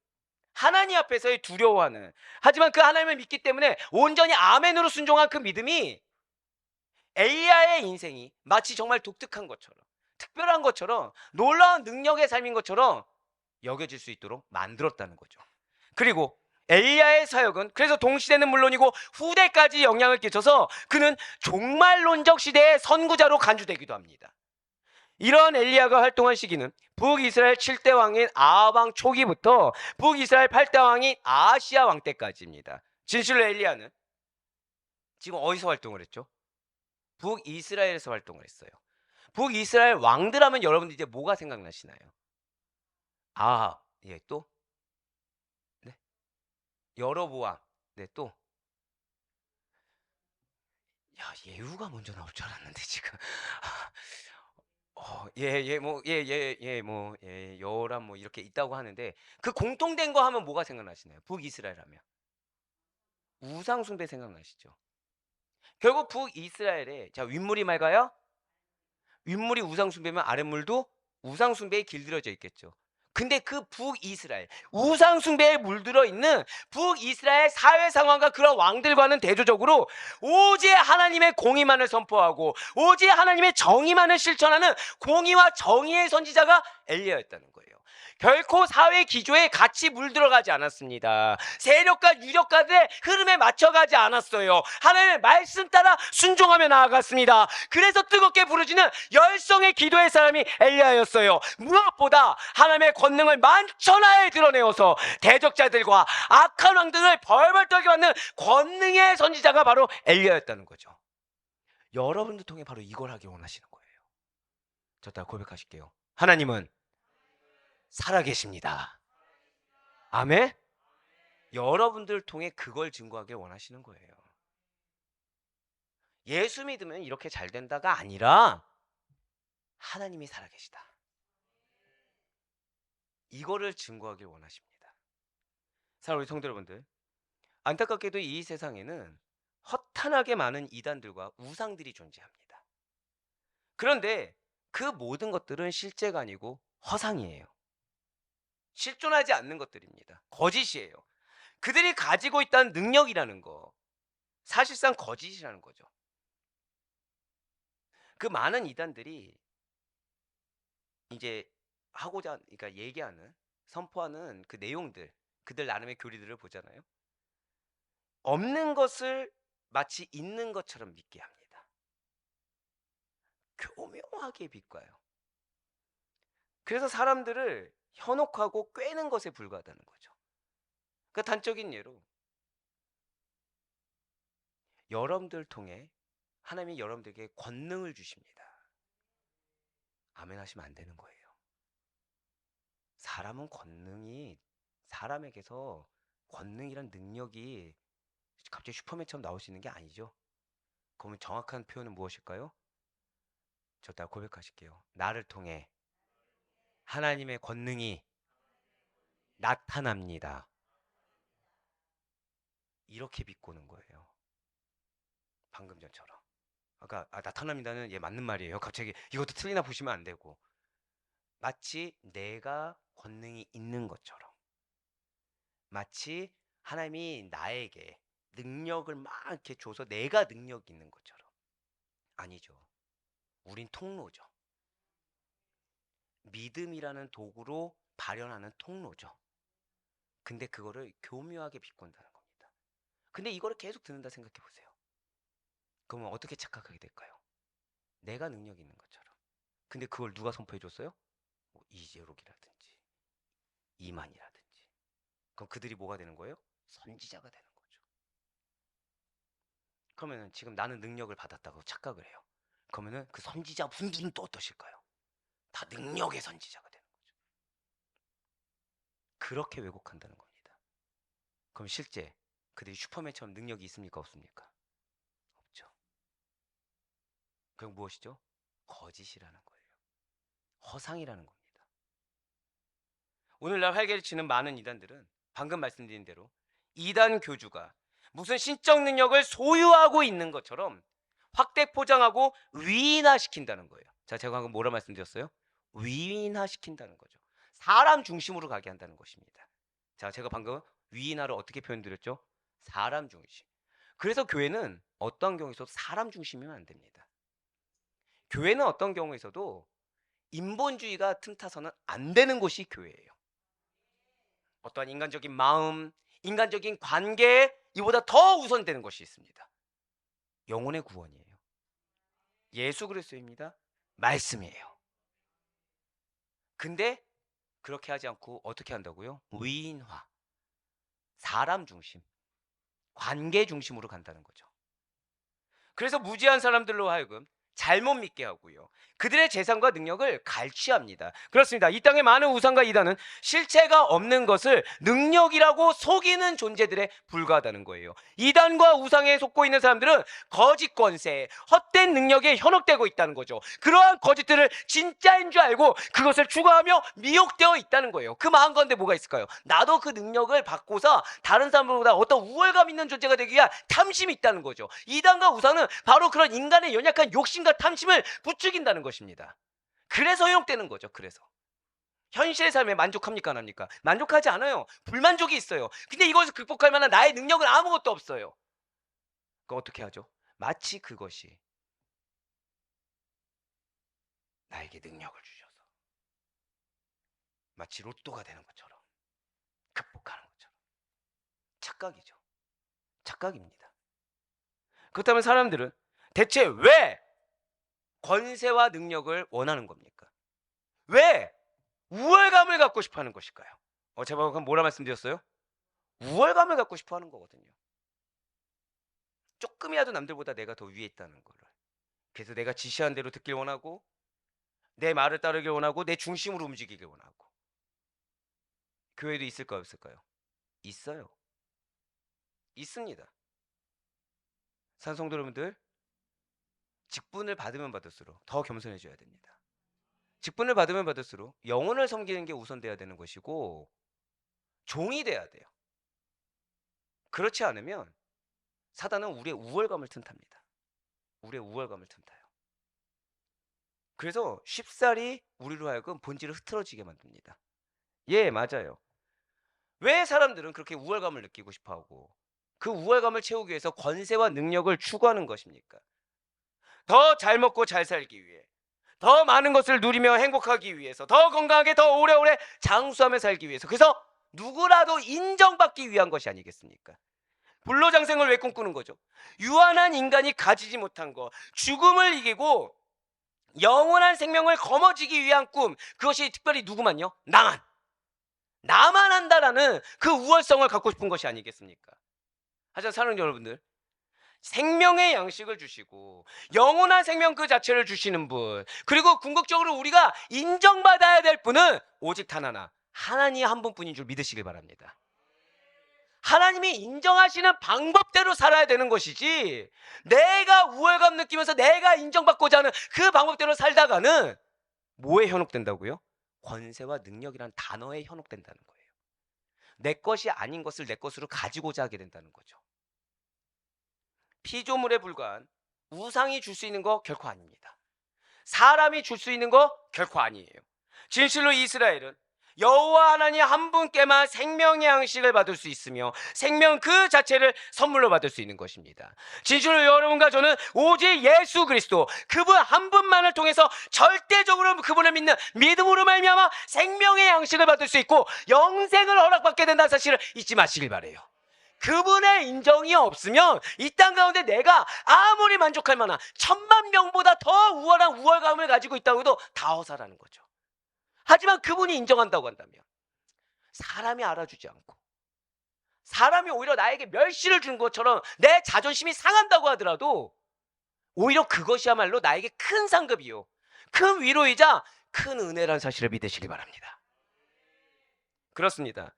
하나님 앞에서의 두려워하는, 하지만 그 하나님을 믿기 때문에 온전히 아멘으로 순종한 그 믿음이 엘리야의 인생이 마치 정말 독특한 것처럼, 특별한 것처럼, 놀라운 능력의 삶인 것처럼 여겨질 수 있도록 만들었다는 거죠. 그리고 엘리야의 사역은 그래서 동시대는 물론이고 후대까지 영향을 끼쳐서 그는 종말론적 시대의 선구자로 간주되기도 합니다. 이런 엘리야가 활동한 시기는 북이스라엘 7대 왕인 아합 왕 초기부터 북이스라엘 8대 왕인 아하시야 왕 때까지입니다. 진실로 엘리야는 지금 어디서 활동을 했죠? 북이스라엘에서 활동을 했어요. 북이스라엘 왕들 하면 여러분들 이제 뭐가 생각나시나요? 아합, 예, 또? 네. 여로보암, 네, 또? 야, 예후가 먼저 나올 줄 알았는데 지금. 여람 뭐 이렇게 있다고 하는데, 그 공통된 거 하면 뭐가 생각나시나요? 북이스라엘 하면 우상 숭배 생각나시죠? 결국 북이스라엘에, 자, 윗물이 맑아요? 윗물이 우상 숭배면 아랫물도 우상 숭배에 길들여져 있겠죠. 근데 그 북이스라엘, 우상 숭배에 물들어 있는 북이스라엘 사회 상황과 그런 왕들과는 대조적으로 오직 하나님의 공의만을 선포하고 오직 하나님의 정의만을 실천하는 공의와 정의의 선지자가 엘리야였다는 거예요. 결코 사회 기조에 같이 물들어가지 않았습니다. 세력과 유력가들의 흐름에 맞춰가지 않았어요. 하나님의 말씀 따라 순종하며 나아갔습니다. 그래서 뜨겁게 부르짖는 열성의 기도의 사람이 엘리야였어요. 무엇보다 하나님의 권능을 만천하에 드러내어서 대적자들과 악한 왕들을 벌벌 떨게 만든 권능의 선지자가 바로 엘리야였다는 거죠. 여러분들 통해 바로 이걸 하기 원하시는 거예요. 저 따라 고백하실게요. 하나님은 살아계십니다. 아멘? 여러분들 통해 그걸 증거하길 원하시는 거예요. 예수 믿으면 이렇게 잘 된다가 아니라 하나님이 살아계시다, 이거를 증거하길 원하십니다. 사랑하는 우리 성도 여러분들, 안타깝게도 이 세상에는 허탄하게 많은 이단들과 우상들이 존재합니다. 그런데 그 모든 것들은 실제가 아니고 허상이에요. 실존하지 않는 것들입니다. 거짓이에요. 그들이 가지고 있다는 능력이라는 거, 사실상 거짓이라는 거죠. 그 많은 이단들이 이제 그러니까 얘기하는, 선포하는 그 내용들, 그들 나름의 교리들을 보잖아요. 없는 것을 마치 있는 것처럼 믿게 합니다. 교묘하게 비꼬아요. 그래서 사람들을 현혹하고 꿰는 것에 불과하다는 거죠. 그 단적인 예로 여러분들 통해 하나님이 여러분들에게 권능을 주십니다. 아멘 하시면 안 되는 거예요. 사람은 사람에게서 권능이란 능력이 갑자기 슈퍼맨처럼 나올 수 있는 게 아니죠. 그러면 정확한 표현은 무엇일까요? 저 따라 고백하실게요. 나를 통해 하나님의 권능이 나타납니다. 이렇게 비꼬는 거예요. 방금 전처럼. 아까 나타납니다는 맞는 말이에요. 갑자기 이것도 틀리나 보시면 안 되고, 마치 내가 권능이 있는 것처럼, 마치 하나님이 나에게 능력을 막 이렇게 줘서 내가 능력이 있는 것처럼. 아니죠. 우린 통로죠. 믿음이라는 도구로 발현하는 통로죠. 근데 그거를 교묘하게 비꼰다는 겁니다. 근데 이거를 계속 듣는다 생각해 보세요. 그러면 어떻게 착각하게 될까요? 내가 능력 있는 것처럼. 근데 그걸 누가 선포해 줬어요? 뭐 이재록이라든지 이만이라든지. 그럼 그들이 뭐가 되는 거예요? 선지자가 되는 거죠. 그러면 지금 나는 능력을 받았다고 착각을 해요. 그러면은 그 선지자 분들은 또 어떠실까요? 다 능력의 선지자가 되는 거죠. 그렇게 왜곡한다는 겁니다. 그럼 실제 그들이 슈퍼맨처럼 능력이 있습니까? 없습니까? 없죠. 그럼 무엇이죠? 거짓이라는 거예요. 허상이라는 겁니다. 오늘날 활개를 치는 많은 이단들은 방금 말씀드린 대로 이단 교주가 무슨 신적 능력을 소유하고 있는 것처럼 확대 포장하고 위인화시킨다는 거예요. 자, 제가 방금 뭐라 말씀드렸어요? 위인화시킨다는 거죠. 사람 중심으로 가게 한다는 것입니다. 자, 제가 방금 위인화를 어떻게 표현드렸죠? 사람 중심. 그래서 교회는 어떤 경우에서도 사람 중심이면 안 됩니다. 교회는 어떤 경우에서도 인본주의가 틈타서는 안 되는 곳이 교회예요. 어떠한 인간적인 마음, 인간적인 관계, 이보다 더 우선되는 것이 있습니다. 영혼의 구원이에요. 예수 그리스도입니다. 말씀이에요. 근데 그렇게 하지 않고 어떻게 한다고요? 위인화, 사람 중심, 관계 중심으로 간다는 거죠. 그래서 무지한 사람들로 하여금 잘못 믿게 하고요. 그들의 재산과 능력을 갈취합니다. 그렇습니다. 이 땅의 많은 우상과 이단은 실체가 없는 것을 능력이라고 속이는 존재들에 불과하다는 거예요. 이단과 우상에 속고 있는 사람들은 거짓 권세, 헛된 능력에 현혹되고 있다는 거죠. 그러한 거짓들을 진짜인 줄 알고 그것을 추구하며 미혹되어 있다는 거예요. 그 마음 가운데 뭐가 있을까요? 나도 그 능력을 받고서 다른 사람보다 어떤 우월감 있는 존재가 되기 위한 탐심이 있다는 거죠. 이단과 우상은 바로 그런 인간의 연약한 욕심과 탐심을 부추긴다는 것입니다. 그래서 허용되는 거죠. 그래서 현실의 삶에 만족합니까? 안 합니까? 만족하지 않아요. 불만족이 있어요. 근데 이것을 극복할 만한 나의 능력은 아무것도 없어요. 그럼 어떻게 하죠? 마치 그것이 나에게 능력을 주셔서 마치 로또가 되는 것처럼 극복하는 것처럼. 착각이죠. 착각입니다. 그렇다면 사람들은 대체 왜 권세와 능력을 원하는 겁니까? 왜 우월감을 갖고 싶어 하는 것일까요? 제가 방금 뭐라 말씀드렸어요? 우월감을 갖고 싶어 하는 거거든요. 조금이라도 남들보다 내가 더 위에 있다는 거를. 그래서 내가 지시한 대로 듣길 원하고 내 말을 따르길 원하고 내 중심으로 움직이길 원하고. 교회도 있을까요? 없을까요? 있어요. 있습니다. 산성도 여러분들, 직분을 받으면 받을수록 더 겸손해져야 됩니다. 직분을 받으면 받을수록 영혼을 섬기는 게 우선돼야 되는 것이고 종이 돼야 돼요. 그렇지 않으면 사단은 우리의 우월감을 틈탑니다. 우리의 우월감을 틈타요. 그래서 쉽사리 우리로 하여금 본질을 흐트러지게 만듭니다. 예, 맞아요. 왜 사람들은 그렇게 우월감을 느끼고 싶어하고 그 우월감을 채우기 위해서 권세와 능력을 추구하는 것입니까? 더 잘 먹고 잘 살기 위해, 더 많은 것을 누리며 행복하기 위해서, 더 건강하게 더 오래오래 장수하며 살기 위해서, 그래서 누구라도 인정받기 위한 것이 아니겠습니까? 불로장생을 왜 꿈꾸는 거죠? 유한한 인간이 가지지 못한 것, 죽음을 이기고 영원한 생명을 거머쥐기 위한 꿈, 그것이 특별히 누구만요? 나만 한다라는 그 우월성을 갖고 싶은 것이 아니겠습니까? 하지만 사랑하는 여러분들, 생명의 양식을 주시고 영원한 생명 그 자체를 주시는 분, 그리고 궁극적으로 우리가 인정받아야 될 분은 오직 단 하나, 하나님 한 분뿐인 줄 믿으시길 바랍니다. 하나님이 인정하시는 방법대로 살아야 되는 것이지, 내가 우월감 느끼면서 내가 인정받고자 하는 그 방법대로 살다가는 뭐에 현혹된다고요? 권세와 능력이라는 단어에 현혹된다는 거예요. 내 것이 아닌 것을 내 것으로 가지고자 하게 된다는 거죠. 피조물에 불과한 우상이 줄 수 있는 거 결코 아닙니다. 사람이 줄 수 있는 거 결코 아니에요. 진실로 이스라엘은 여호와 하나님 한 분께만 생명의 양식을 받을 수 있으며 생명 그 자체를 선물로 받을 수 있는 것입니다. 진실로 여러분과 저는 오직 예수 그리스도 그분 한 분만을 통해서 절대적으로 그분을 믿는 믿음으로 말미암아 생명의 양식을 받을 수 있고 영생을 허락받게 된다는 사실을 잊지 마시길 바라요. 그분의 인정이 없으면 이 땅 가운데 내가 아무리 만족할 만한 10,000명보다 더 우월한 우월감을 가지고 있다고 해도 다 허사라는 거죠. 하지만 그분이 인정한다고 한다면 사람이 알아주지 않고 사람이 오히려 나에게 멸시를 준 것처럼 내 자존심이 상한다고 하더라도 오히려 그것이야말로 나에게 큰 상급이요 큰 위로이자 큰 은혜라는 사실을 믿으시기 바랍니다. 그렇습니다.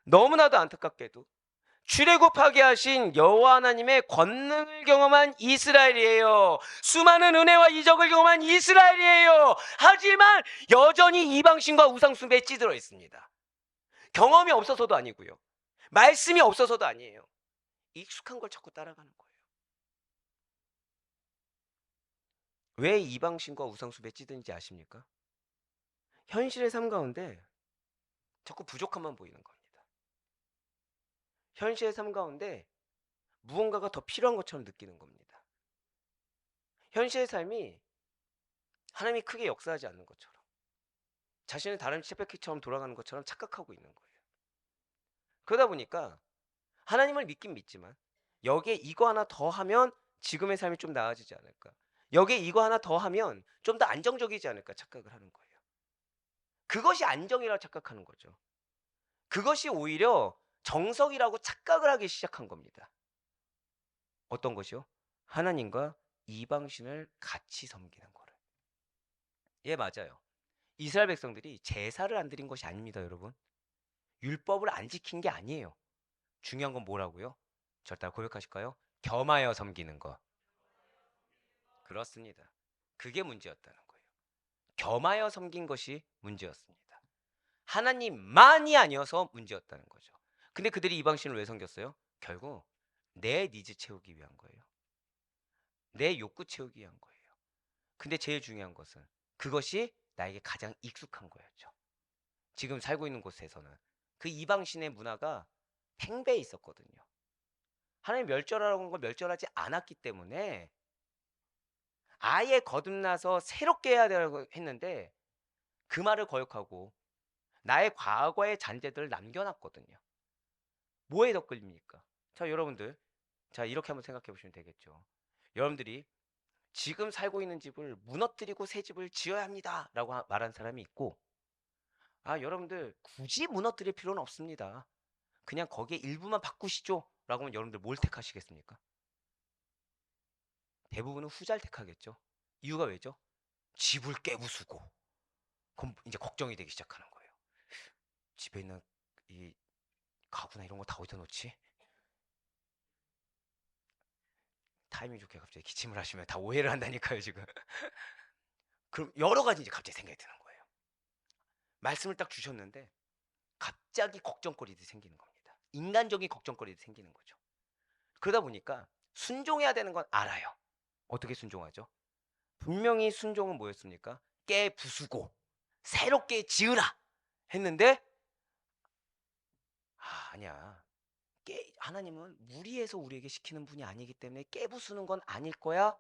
너무나도 안타깝게도 출애굽하게 하신 여호와 하나님의 권능을 경험한 이스라엘이에요. 수많은 은혜와 이적을 경험한 이스라엘이에요. 하지만 여전히 이방신과 우상숭배에 찌들어 있습니다. 경험이 없어서도 아니고요, 말씀이 없어서도 아니에요. 익숙한 걸 자꾸 따라가는 거예요. 왜 이방신과 우상숭배에 찌드는지 아십니까? 현실의 삶 가운데 자꾸 부족함만 보이는 겁니다. 현실의 삶 가운데 무언가가 더 필요한 것처럼 느끼는 겁니다. 현실의 삶이 하나님이 크게 역사하지 않는 것처럼, 자신을 다른 쳇바퀴처럼 돌아가는 것처럼 착각하고 있는 거예요. 그러다 보니까 하나님을 믿긴 믿지만 여기에 이거 하나 더 하면 지금의 삶이 좀 나아지지 않을까, 여기에 이거 하나 더 하면 좀 더 안정적이지 않을까 착각을 하는 거예요. 그것이 안정이라고 착각하는 거죠. 그것이 오히려 정석이라고 착각을 하기 시작한 겁니다. 어떤 것이요? 하나님과 이방신을 같이 섬기는 거를. 예, 맞아요. 이스라엘 백성들이 제사를 안 드린 것이 아닙니다, 여러분. 율법을 안 지킨 게 아니에요. 중요한 건 뭐라고요? 절 따라 고백하실까요? 겸하여 섬기는 것. 그렇습니다. 그게 문제였다는 거예요. 겸하여 섬긴 것이 문제였습니다. 하나님만이 아니어서 문제였다는 거죠. 근데 그들이 이방신을 왜 섬겼어요? 결국 내 니즈 채우기 위한 거예요. 내 욕구 채우기 위한 거예요. 근데 제일 중요한 것은 그것이 나에게 가장 익숙한 거였죠. 지금 살고 있는 곳에서는 그 이방신의 문화가 팽배해 있었거든요. 하나님 멸절하라고 한 걸 멸절하지 않았기 때문에 아예 거듭나서 새롭게 해야 되라고 했는데 그 말을 거역하고 나의 과거의 잔재들을 남겨놨거든요. 뭐에 더 끌립니까? 자, 여러분들, 자, 이렇게 한번 생각해 보시면 되겠죠. 여러분들이 지금 살고 있는 집을 무너뜨리고 새 집을 지어야 합니다 라고 말한 사람이 있고, 여러분들 굳이 무너뜨릴 필요는 없습니다, 그냥 거기에 일부만 바꾸시죠 라고 하면 여러분들 뭘 택하시겠습니까? 대부분은 후자를 택하겠죠. 이유가 왜죠? 집을 깨부수고 그럼 이제 걱정이 되기 시작하는 거예요. 집에 있는 이 가구나 이런 거 다 어디다 놓지? 타이밍 좋게 갑자기 기침을 하시면 다 오해를 한다니까요, 지금. 그럼 여러 가지 이제 갑자기 생각이 드는 거예요. 말씀을 딱 주셨는데 갑자기 걱정거리들이 생기는 겁니다. 인간적인 걱정거리들이 생기는 거죠. 그러다 보니까 순종해야 되는 건 알아요. 어떻게 순종하죠? 분명히 순종은 뭐였습니까? 깨부수고 새롭게 지으라 했는데 아니야. 하나님은 무리해서 우리에게 시키는 분이 아니기 때문에 깨부수는 건 아닐 거야.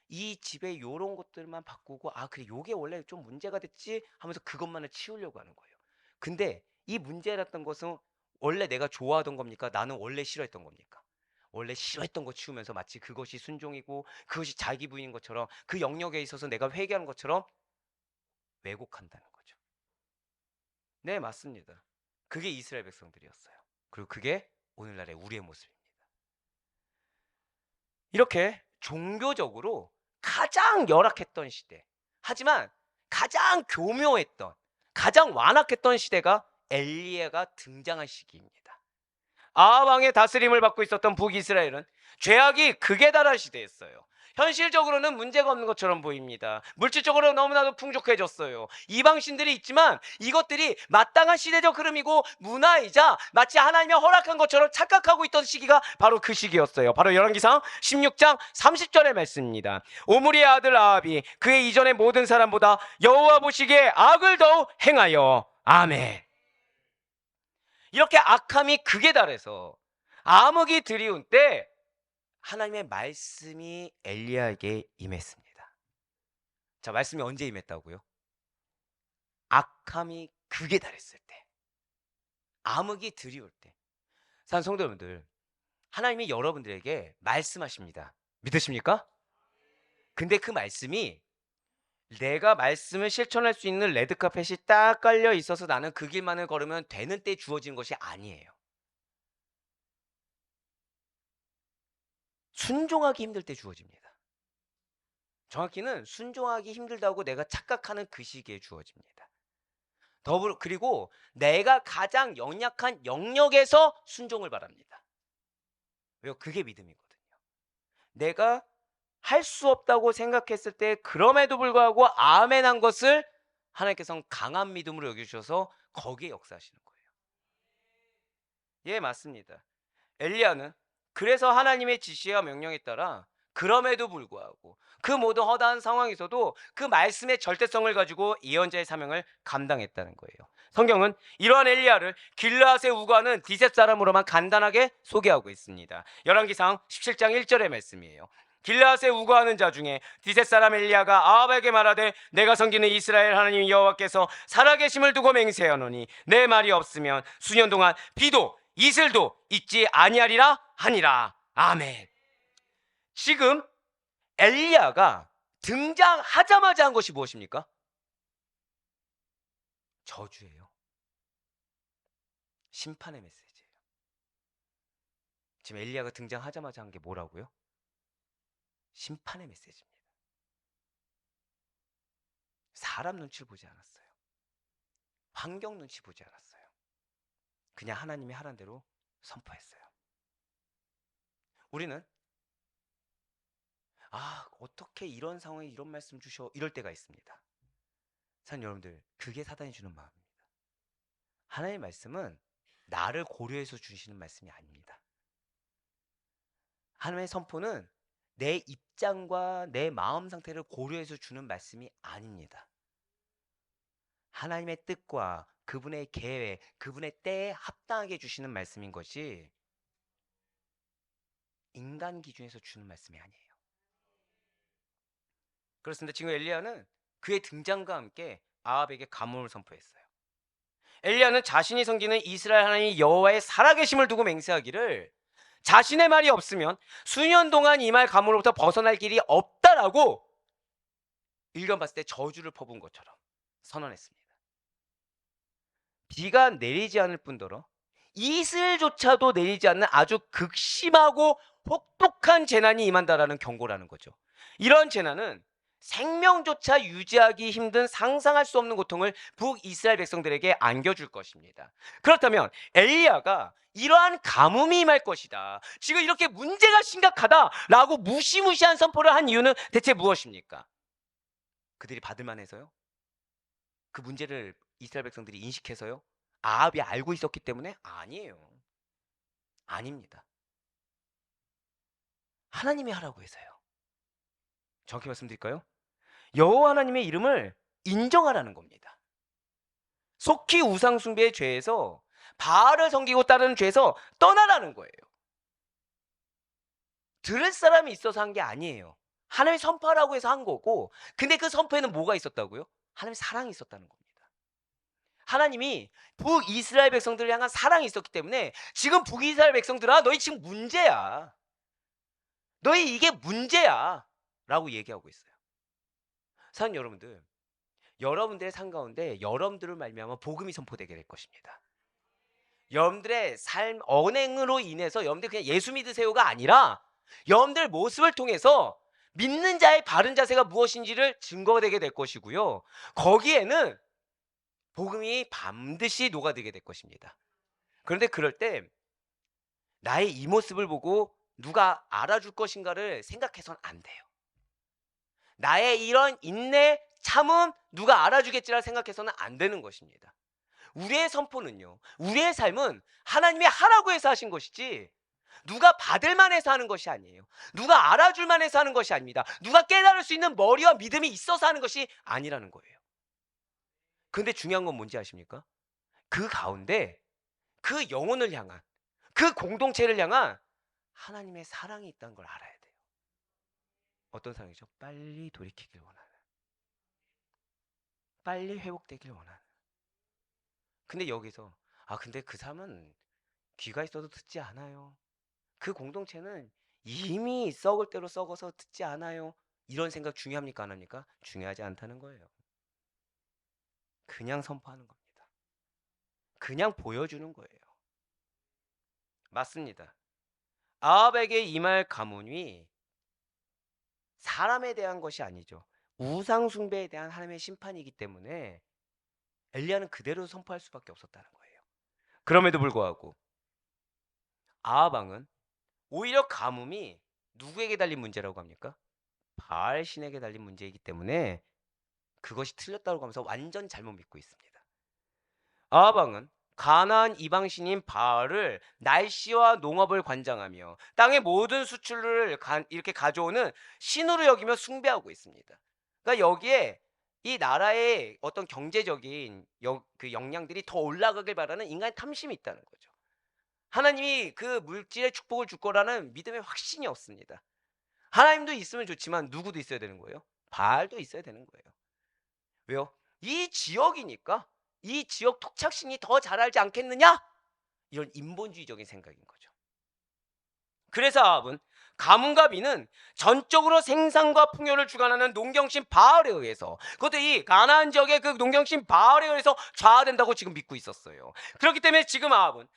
이 집에 요런 것들만 바꾸고 그래 요게 원래 좀 문제가 됐지 하면서 그것만을 치우려고 하는 거예요. 근데 이 문제였던 것은 원래 내가 좋아하던 겁니까? 나는 원래 싫어했던 겁니까? 원래 싫어했던 거 치우면서 마치 그것이 순종이고 그것이 자기 부인인 것처럼 그 영역에 있어서 내가 회개하는 것처럼 왜곡한다는 거죠. 네, 맞습니다. 그게 이스라엘 백성들이었어요. 그리고 그게 오늘날의 우리의 모습입니다. 이렇게 종교적으로 가장 열악했던 시대, 하지만 가장 교묘했던, 가장 완악했던 시대가 엘리야가 등장한 시기입니다. 아합 왕의 다스림을 받고 있었던 북이스라엘은 죄악이 극에 달한 시대였어요. 현실적으로는 문제가 없는 것처럼 보입니다. 물질적으로 너무나도 풍족해졌어요. 이방신들이 있지만 이것들이 마땅한 시대적 흐름이고 문화이자 마치 하나님이 허락한 것처럼 착각하고 있던 시기가 바로 그 시기였어요. 바로 열왕기상 16장 30절의 말씀입니다. 오므리의 아들 아합이 그의 이전의 모든 사람보다 여호와 보시기에 악을 더욱 행하여 아멘. 이렇게 악함이 극에 달해서 암흑이 드리운 때 하나님의 말씀이 엘리야에게 임했습니다. 자, 말씀이 언제 임했다고요? 악함이 극에 달했을 때, 암흑이 드리울 때. 사랑하는 성도 여러분들, 하나님이 여러분들에게 말씀하십니다. 믿으십니까? 근데 그 말씀이 내가 말씀을 실천할 수 있는 레드카펫이 딱 깔려 있어서 나는 그 길만을 걸으면 되는 때 주어진 것이 아니에요. 순종하기 힘들 때 주어집니다. 정확히는 순종하기 힘들다고 내가 착각하는 그 시기에 주어집니다. 그리고 내가 가장 연약한 영역에서 순종을 바랍니다. 왜요? 그게 믿음이거든요. 내가 할 수 없다고 생각했을 때 그럼에도 불구하고 아멘 한 것을 하나님께서는 강한 믿음으로 여기셔서 거기에 역사하시는 거예요. 예, 맞습니다. 엘리야는 그래서 하나님의 지시와 명령에 따라 그럼에도 불구하고 그 모든 허다한 상황에서도 그 말씀의 절대성을 가지고 예언자의 사명을 감당했다는 거예요. 성경은 이러한 엘리야를 길르앗에 우거하는 디셋 사람으로만 간단하게 소개하고 있습니다. 열왕기상 17장 1절의 말씀이에요. 길르앗에 우거하는 자 중에 디셋 사람 엘리야가 아합에게 말하되 내가 섬기는 이스라엘 하나님 여호와께서 살아계심을 두고 맹세하노니 내 말이 없으면 수년 동안 비도 이슬도 있지 아니하리라 하니라. 아멘. 지금 엘리야가 등장하자마자 한 것이 무엇입니까? 저주예요. 심판의 메시지예요. 지금 엘리야가 등장하자마자 한 게 뭐라고요? 심판의 메시지입니다. 사람 눈치를 보지 않았어요. 환경 눈치 보지 않았어요. 그냥 하나님이 하란 대로 선포했어요. 우리는 어떻게 이런 상황에 이런 말씀 주셔 이럴 때가 있습니다. 사랑하는 여러분들, 그게 사단이 주는 마음입니다. 하나님의 말씀은 나를 고려해서 주시는 말씀이 아닙니다. 하나님의 선포는 내 입장과 내 마음 상태를 고려해서 주는 말씀이 아닙니다. 하나님의 뜻과 그분의 계획, 그분의 때에 합당하게 주시는 말씀인 것이 인간 기준에서 주는 말씀이 아니에요. 그렇습니다. 지금 엘리야는 그의 등장과 함께 아합에게 가뭄을 선포했어요. 엘리야는 자신이 섬기는 이스라엘 하나님 여호와의 살아계심을 두고 맹세하기를 자신의 말이 없으면 수년 동안 이 말 가뭄으로부터 벗어날 길이 없다라고 일견 봤을 때 저주를 퍼부은 것처럼 선언했습니다. 비가 내리지 않을 뿐더러 이슬조차도 내리지 않는 아주 극심하고 혹독한 재난이 임한다라는 경고라는 거죠. 이런 재난은 생명조차 유지하기 힘든 상상할 수 없는 고통을 북이스라엘 백성들에게 안겨줄 것입니다. 그렇다면 엘리야가 이러한 가뭄이 임할 것이다, 지금 이렇게 문제가 심각하다라고 무시무시한 선포를 한 이유는 대체 무엇입니까? 그들이 받을 만해서요? 그 문제를 이스라엘 백성들이 인식해서요? 아합이 알고 있었기 때문에? 아니에요. 아닙니다. 하나님이 하라고 해서요. 정확히 말씀드릴까요? 여호와 하나님의 이름을 인정하라는 겁니다. 속히 우상 숭배의 죄에서, 바알을 섬기고 따르는 죄에서 떠나라는 거예요. 들을 사람이 있어서 한 게 아니에요. 하나님이 선포하라고 해서 한 거고, 근데 그 선포에는 뭐가 있었다고요? 하나님의 사랑이 있었다는 겁니다. 하나님이 북이스라엘 백성들을 향한 사랑이 있었기 때문에 지금 북이스라엘 백성들아, 너희 지금 문제야. 너희 이게 문제야 라고 얘기하고 있어요. 사랑하는 여러분들, 여러분들의 삶 가운데 여러분들을 말미암아 복음이 선포되게 될 것입니다. 여러분들의 삶 언행으로 인해서 여러분들 그냥 예수 믿으세요가 아니라 여러분들 모습을 통해서 믿는 자의 바른 자세가 무엇인지를 증거되게 될 것이고요, 거기에는 복음이 반드시 녹아들게 될 것입니다. 그런데 그럴 때 나의 이 모습을 보고 누가 알아줄 것인가를 생각해서는 안 돼요. 나의 이런 인내, 참음, 누가 알아주겠지라 생각해서는 안 되는 것입니다. 우리의 선포는요, 우리의 삶은 하나님이 하라고 해서 하신 것이지 누가 받을 만해서 하는 것이 아니에요. 누가 알아줄 만해서 하는 것이 아닙니다. 누가 깨달을 수 있는 머리와 믿음이 있어서 하는 것이 아니라는 거예요. 근데 중요한 건 뭔지 아십니까? 그 가운데 그 영혼을 향한, 그 공동체를 향한 하나님의 사랑이 있다는 걸 알아야 돼요. 어떤 사랑이죠? 빨리 돌이키길 원하는, 빨리 회복되길 원하는. 근데 여기서 근데 그 사람은 귀가 있어도 듣지 않아요. 그 공동체는 이미 썩을 대로 썩어서 듣지 않아요. 이런 생각 중요합니까? 안 합니까? 중요하지 않다는 거예요. 그냥 선포하는 겁니다. 그냥 보여주는 거예요. 맞습니다. 아합에게 임할 가문이 사람에 대한 것이 아니죠. 우상 숭배에 대한 하나님의 심판이기 때문에 엘리야는 그대로 선포할 수밖에 없었다는 거예요. 그럼에도 불구하고 아합 왕은 오히려 가뭄이 누구에게 달린 문제라고 합니까? 바알 신에게 달린 문제이기 때문에 그것이 틀렸다고 하면서 완전 잘못 믿고 있습니다. 아합 왕은 가나안 이방 신인 바알을 날씨와 농업을 관장하며 땅의 모든 수출을 이렇게 가져오는 신으로 여기며 숭배하고 있습니다. 그러니까 여기에 이 나라의 어떤 경제적인 그 역량들이 더 올라가길 바라는 인간의 탐심이 있다는 거죠. 하나님이 그 물질의 축복을 줄 거라는 믿음의 확신이 없습니다. 하나님도 있으면 좋지만 누구도 있어야 되는 거예요? 바알도 있어야 되는 거예요. 왜요? 이 지역이니까 이 지역 토착신이 더 잘 알지 않겠느냐? 이런 인본주의적인 생각인 거죠. 그래서 아합은 가문과 비는 전적으로 생산과 풍요를 주관하는 농경신 바알에 의해서, 그것도 이 가나안 지역의 그 농경신 바알에 의해서 좌우된다고 지금 믿고 있었어요. 그렇기 때문에 지금 아합은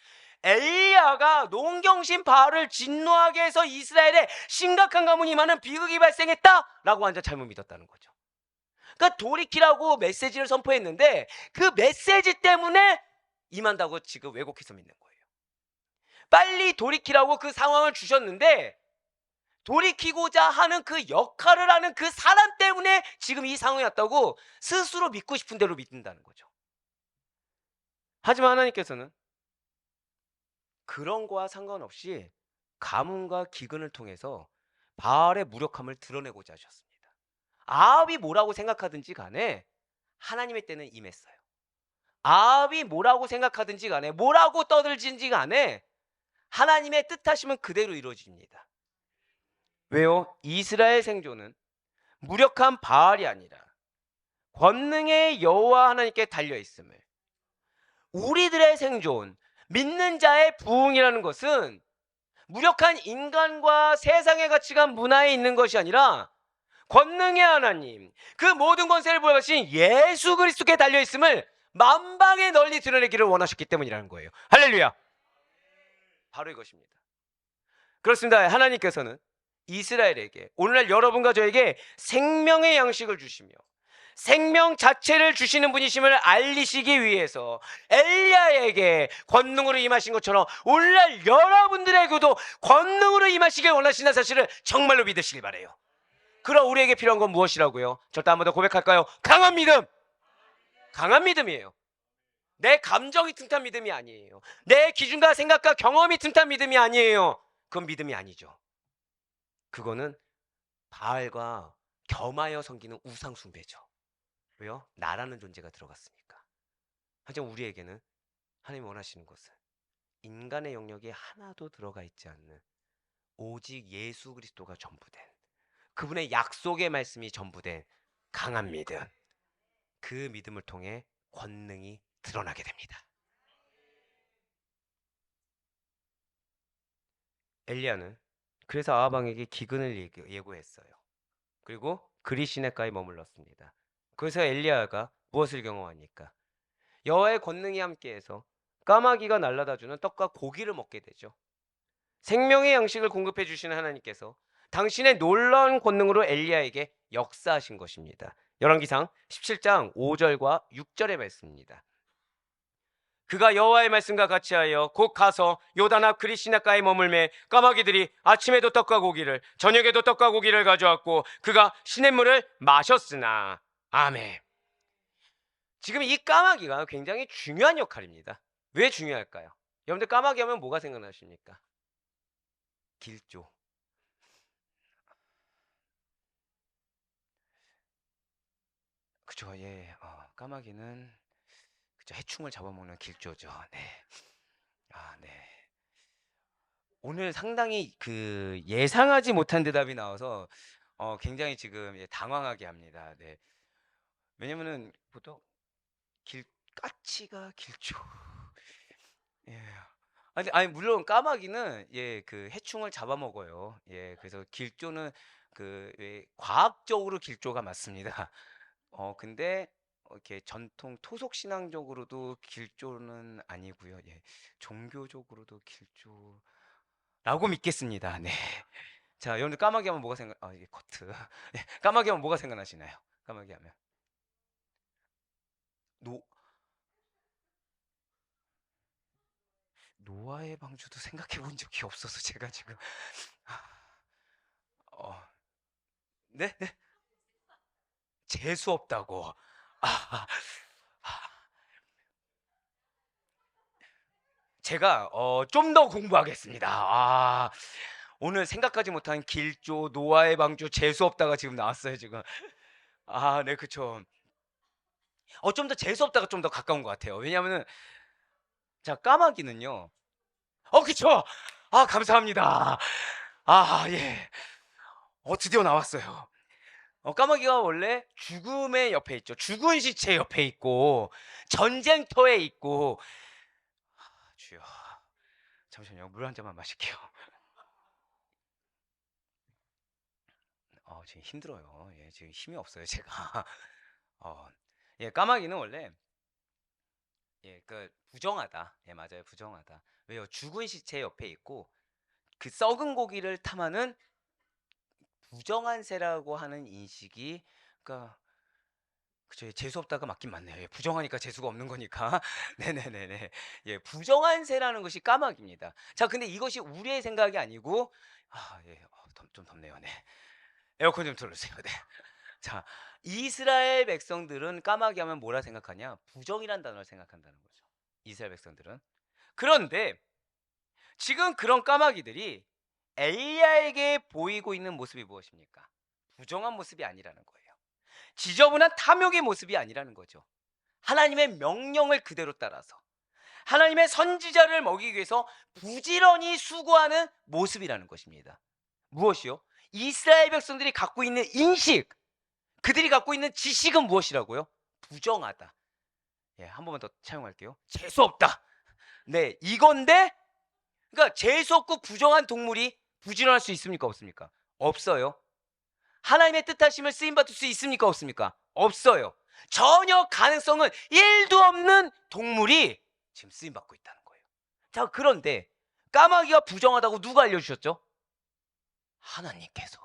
엘리야가 농경신 바알을 진노하게 해서 이스라엘에 심각한 가문이 많은 비극이 발생했다라고 완전 잘못 믿었다는 거죠. 그러니까 돌이키라고 메시지를 선포했는데 그 메시지 때문에 임한다고 지금 왜곡해서 믿는 거예요. 빨리 돌이키라고 그 상황을 주셨는데 돌이키고자 하는 그 역할을 하는 그 사람 때문에 지금 이 상황이 왔다고 스스로 믿고 싶은 대로 믿는다는 거죠. 하지만 하나님께서는 그런 거와 상관없이 가문과 기근을 통해서 바알의 무력함을 드러내고자 하셨습니다. 아합이 뭐라고 생각하든지 간에 하나님의 때는 임했어요. 아합이 뭐라고 생각하든지 간에 뭐라고 떠들든지 간에 하나님의 뜻하시면 그대로 이루어집니다. 왜요? 이스라엘 생존은 무력한 바알이 아니라 권능의 여호와 하나님께 달려있음을, 우리들의 생존, 믿는 자의 부흥이라는 것은 무력한 인간과 세상의 가치관 문화에 있는 것이 아니라 권능의 하나님, 그 모든 권세를 부여하신 예수 그리스도께 달려있음을 만방에 널리 드러내기를 원하셨기 때문이라는 거예요. 할렐루야. 바로 이것입니다. 그렇습니다. 하나님께서는 이스라엘에게, 오늘날 여러분과 저에게 생명의 양식을 주시며 생명 자체를 주시는 분이심을 알리시기 위해서 엘리야에게 권능으로 임하신 것처럼 오늘날 여러분들에게도 권능으로 임하시길 원하시는 사실을 정말로 믿으시길 바라요. 그럼 우리에게 필요한 건 무엇이라고요? 절대 한 번 더 고백할까요? 강한 믿음! 강한 믿음이에요. 내 감정이 튼튼한 믿음이 아니에요. 내 기준과 생각과 경험이 튼튼한 믿음이 아니에요. 그건 믿음이 아니죠. 그거는 바알과 겸하여 섬기는 우상 숭배죠. 왜요? 나라는 존재가 들어갔으니까. 하지만 우리에게는 하나님이 원하시는 것은 인간의 영역이 하나도 들어가 있지 않는 오직 예수 그리스도가 전부된, 그분의 약속의 말씀이 전부된 강한 믿음, 그 믿음을 통해 권능이 드러나게 됩니다. 엘리야는 그래서 아합 왕에게 기근을 예고했어요. 그리고 그리시네가에 머물렀습니다. 그래서 엘리야가 무엇을 경험하니까? 여호와의 권능이 함께해서 까마귀가 날아다주는 떡과 고기를 먹게 되죠. 생명의 양식을 공급해 주시는 하나님께서 당신의 놀라운 권능으로 엘리야에게 역사하신 것입니다. 열왕기상 17장 5절과 6절의 말씀입니다. 그가 여호와의 말씀과 같이 하여 곧 가서 요단 앞 그리시나가에 머물매 까마귀들이 아침에도 떡과 고기를 저녁에도 떡과 고기를 가져왔고 그가 시냇물을 마셨으나. 아멘. 지금 이 까마귀가 굉장히 중요한 역할입니다. 왜 중요할까요? 여러분들 까마귀 하면 뭐가 생각나십니까? 길조. 그죠? 예. 까마귀는 그죠, 해충을 잡아먹는 길조죠. 네. 오늘 상당히 그 예상하지 못한 대답이 나와서 굉장히 지금 예 당황하게 합니다. 네. 왜냐면은 보통 길 까치가 길조. 예. 아니 물론 까마귀는 예 그 해충을 잡아먹어요. 예. 그래서 길조는 그 왜 과학적으로 길조가 맞습니다. 근데 이렇게 전통 토속 신앙적으로도 길조는 아니고요. 예. 종교적으로도 길조라고 믿겠습니다. 네. 자, 여러분들 까마귀 하면 뭐가 생각 이게 커트. 예. 까마귀 하면 뭐가 생각나시나요? 까마귀 하면. 노 노아의 방주도 생각해 본 적이 없어서 제가 지금 어 네? 네? 재수 없다고. 아. 제가 좀 더 공부하겠습니다. 오늘 생각하지 못한 길조, 노아의 방주, 재수 없다가 지금 나왔어요, 지금. 네, 그쵸. 좀 더 재수 없다가 좀 더 가까운 것 같아요. 왜냐하면은 자, 까마귀는요. 그쵸. 감사합니다. 예. 드디어 나왔어요. 까마귀가 원래 죽음의 옆에 있죠. 죽은 시체 옆에 있고 전쟁터에 있고. 주여. 잠시만요. 물 한 잔만 마실게요. 지금 힘들어요. 예, 지금 힘이 없어요, 제가. 예, 까마귀는 원래 예, 그 부정하다. 예, 맞아요. 부정하다. 왜요? 죽은 시체 옆에 있고 그 썩은 고기를 탐하는 부정한 새라고 하는 인식이 그러니까 그쵸. 예, 재수 없다가 맞긴 맞네요. 예, 부정하니까 재수가 없는 거니까. 네네네네. 예, 부정한 새라는 것이 까마귀입니다. 자, 근데 이것이 우리의 생각이 아니고 예. 좀 덥네요. 네. 에어컨 좀 틀어 주세요. 네. 자, 이스라엘 백성들은 까마귀 하면 뭐라 생각하냐? 부정이란 단어를 생각한다는 거죠. 이스라엘 백성들은. 그런데 지금 그런 까마귀들이 엘리야에게 보이고 있는 모습이 무엇입니까? 부정한 모습이 아니라는 거예요. 지저분한 탐욕의 모습이 아니라는 거죠. 하나님의 명령을 그대로 따라서 하나님의 선지자를 먹이기 위해서 부지런히 수고하는 모습이라는 것입니다. 무엇이요? 이스라엘 백성들이 갖고 있는 인식, 그들이 갖고 있는 지식은 무엇이라고요? 부정하다. 예, 한 번만 더 차용할게요. 재수 없다. 네, 이건데, 그러니까 재수 없고 부정한 동물이 부지런할 수 있습니까? 없습니까? 없어요. 하나님의 뜻하심을 쓰임 받을 수 있습니까? 없습니까? 없어요. 전혀 가능성은 1도 없는 동물이 지금 쓰임 받고 있다는 거예요. 자, 그런데 까마귀가 부정하다고 누가 알려주셨죠? 하나님께서.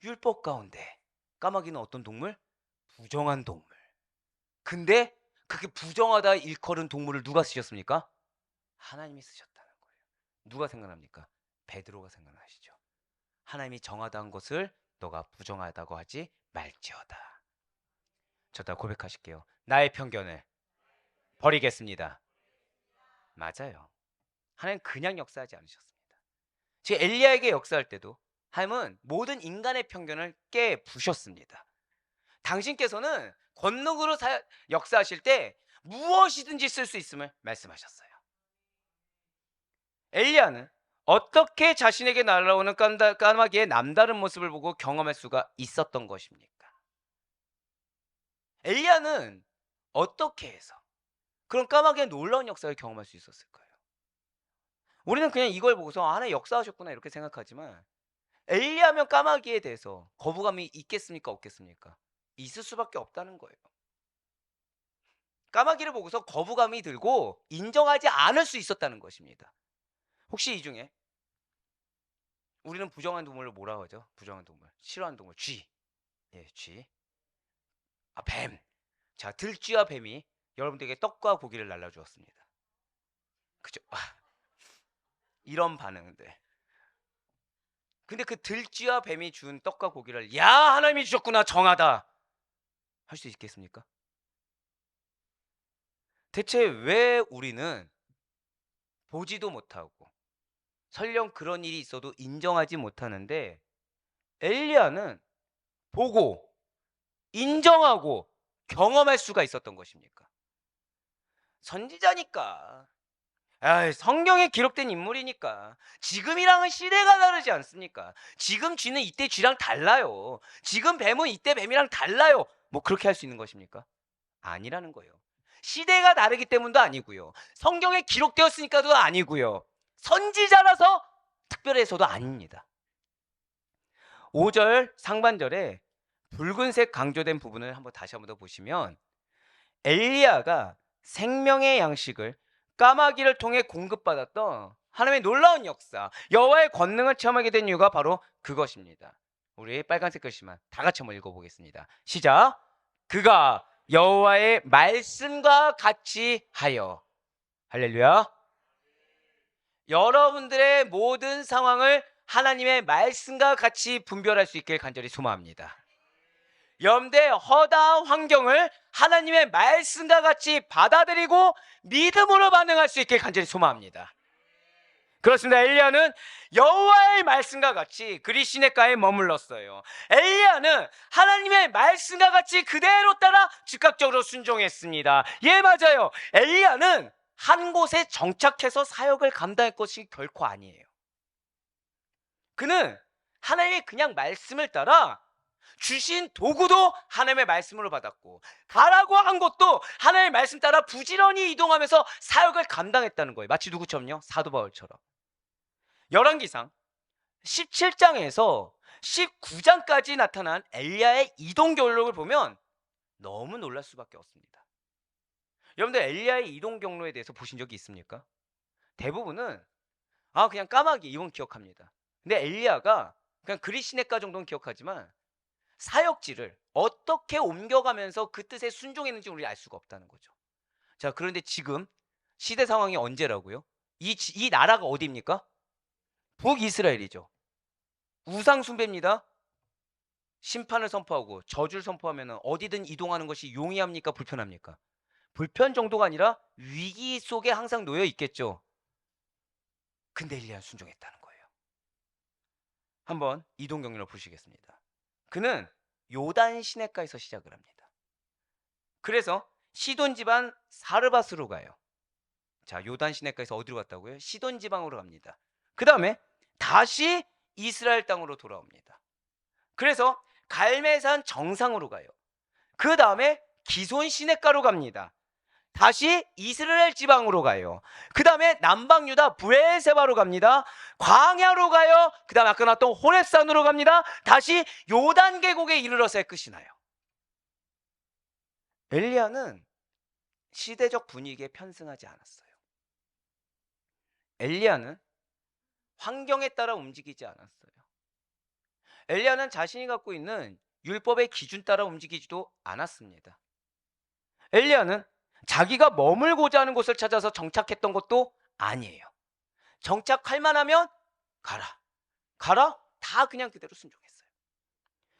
율법 가운데 까마귀는 어떤 동물? 부정한 동물. 근데 그게 부정하다 일컬은 동물을 누가 쓰셨습니까? 하나님이 쓰셨다는 거예요. 누가 생각납니까? 베드로가 생각나시죠. 하나님이 정하다한 것을 너가 부정하다고 하지 말지어다. 저다 고백하실게요. 나의 편견을 버리겠습니다. 맞아요. 하나님 그냥 역사하지 않으셨습니다. 지금 엘리야에게 역사할 때도 하나님은 모든 인간의 편견을 깨 부셨습니다. 당신께서는 권능으로 역사하실 때 무엇이든지 쓸 수 있음을 말씀하셨어요. 엘리야는 어떻게 자신에게 날아오는 까마귀의 남다른 모습을 보고 경험할 수가 있었던 것입니까? 엘리야는 어떻게 해서 그런 까마귀의 놀라운 역사를 경험할 수 있었을까요? 우리는 그냥 이걸 보고서 하나님 역사하셨구나 이렇게 생각하지만 엘리야면 까마귀에 대해서 거부감이 있겠습니까? 없겠습니까? 있을 수밖에 없다는 거예요. 까마귀를 보고서 거부감이 들고 인정하지 않을 수 있었다는 것입니다. 혹시 이 중에 우리는 부정한 동물을 뭐라고 하죠? 부정한 동물. 싫어하는 동물. 쥐. 예, 쥐. 뱀. 자, 들쥐와 뱀이 여러분들에게 떡과 고기를 날라주었습니다. 그죠? 이런 반응들. 근데 그 들쥐와 뱀이 준 떡과 고기를 야, 하나님이 주셨구나. 정하다. 할 수 있겠습니까? 대체 왜 우리는 보지도 못하고 설령 그런 일이 있어도 인정하지 못하는데 엘리야는 보고 인정하고 경험할 수가 있었던 것입니까? 선지자니까. 성경에 기록된 인물이니까. 지금이랑은 시대가 다르지 않습니까? 지금 쥐는 이때 쥐랑 달라요. 지금 뱀은 이때 뱀이랑 달라요. 뭐 그렇게 할 수 있는 것입니까? 아니라는 거예요. 시대가 다르기 때문도 아니고요. 성경에 기록되었으니까도 아니고요. 선지자라서 특별해서도 아닙니다. 5절 상반절에 붉은색 강조된 부분을 다시 한번 더 보시면, 엘리야가 생명의 양식을 까마귀를 통해 공급받았던 하나님의 놀라운 역사, 여호와의 권능을 체험하게 된 이유가 바로 그것입니다. 우리 빨간색 글씨만 다 같이 한번 읽어보겠습니다. 시작. 그가 여호와의 말씀과 같이 하여. 할렐루야. 여러분들의 모든 상황을 하나님의 말씀과 같이 분별할 수 있길 간절히 소망합니다. 여러분들의 허다한 환경을 하나님의 말씀과 같이 받아들이고 믿음으로 반응할 수 있게 간절히 소망합니다. 그렇습니다. 엘리야는 여호와의 말씀과 같이 그리 시냇가에 머물렀어요. 엘리야는 하나님의 말씀과 같이 그대로 따라 즉각적으로 순종했습니다. 예, 맞아요. 엘리야는 한 곳에 정착해서 사역을 감당할 것이 결코 아니에요. 그는 하나님의 그냥 말씀을 따라 주신 도구도 하나님의 말씀으로 받았고, 가라고 한 것도 하나님의 말씀 따라 부지런히 이동하면서 사역을 감당했다는 거예요. 마치 누구처럼요? 사도 바울처럼. 열왕기상 17장에서 19장까지 나타난 엘리야의 이동 경로를 보면 너무 놀랄 수밖에 없습니다. 여러분들 엘리야의 이동 경로에 대해서 보신 적이 있습니까? 대부분은 그냥 까마귀 이건 기억합니다. 근데 엘리야가 그냥 그리 시냇가 정도는 기억하지만 사역지를 어떻게 옮겨가면서 그 뜻에 순종했는지 우리 알 수가 없다는 거죠. 자, 그런데 지금 시대 상황이 언제라고요? 이 나라가 어디입니까? 북이스라엘이죠. 우상 숭배입니다. 심판을 선포하고 저주를 선포하면 어디든 이동하는 것이 용이합니까? 불편합니까? 불편 정도가 아니라 위기 속에 항상 놓여 있겠죠. 근데 엘리야는 순종했다는 거예요. 한번 이동 경로를 보시겠습니다. 그는 요단 시냇가에서 시작을 합니다. 그래서 시돈 지방 사르밧으로 가요. 자, 요단 시냇가에서 어디로 갔다고요? 시돈 지방으로 갑니다. 그 다음에 다시 이스라엘 땅으로 돌아옵니다. 그래서 갈멜산 정상으로 가요. 그 다음에 기손 시냇가로 갑니다. 다시 이스라엘 지방으로 가요. 그 다음에 남방 유다 브엘세바로 갑니다. 광야로 가요. 그 다음에 아까 나왔던 호렙산으로 갑니다. 다시 요단 계곡에 이르러서야 끝이 나요. 엘리야는 시대적 분위기에 편승하지 않았어요. 엘리야는 환경에 따라 움직이지 않았어요. 엘리야는 자신이 갖고 있는 율법의 기준 따라 움직이지도 않았습니다. 엘리야는 자기가 머물고자 하는 곳을 찾아서 정착했던 것도 아니에요. 정착할 만하면 가라 다 그냥 그대로 순종했어요.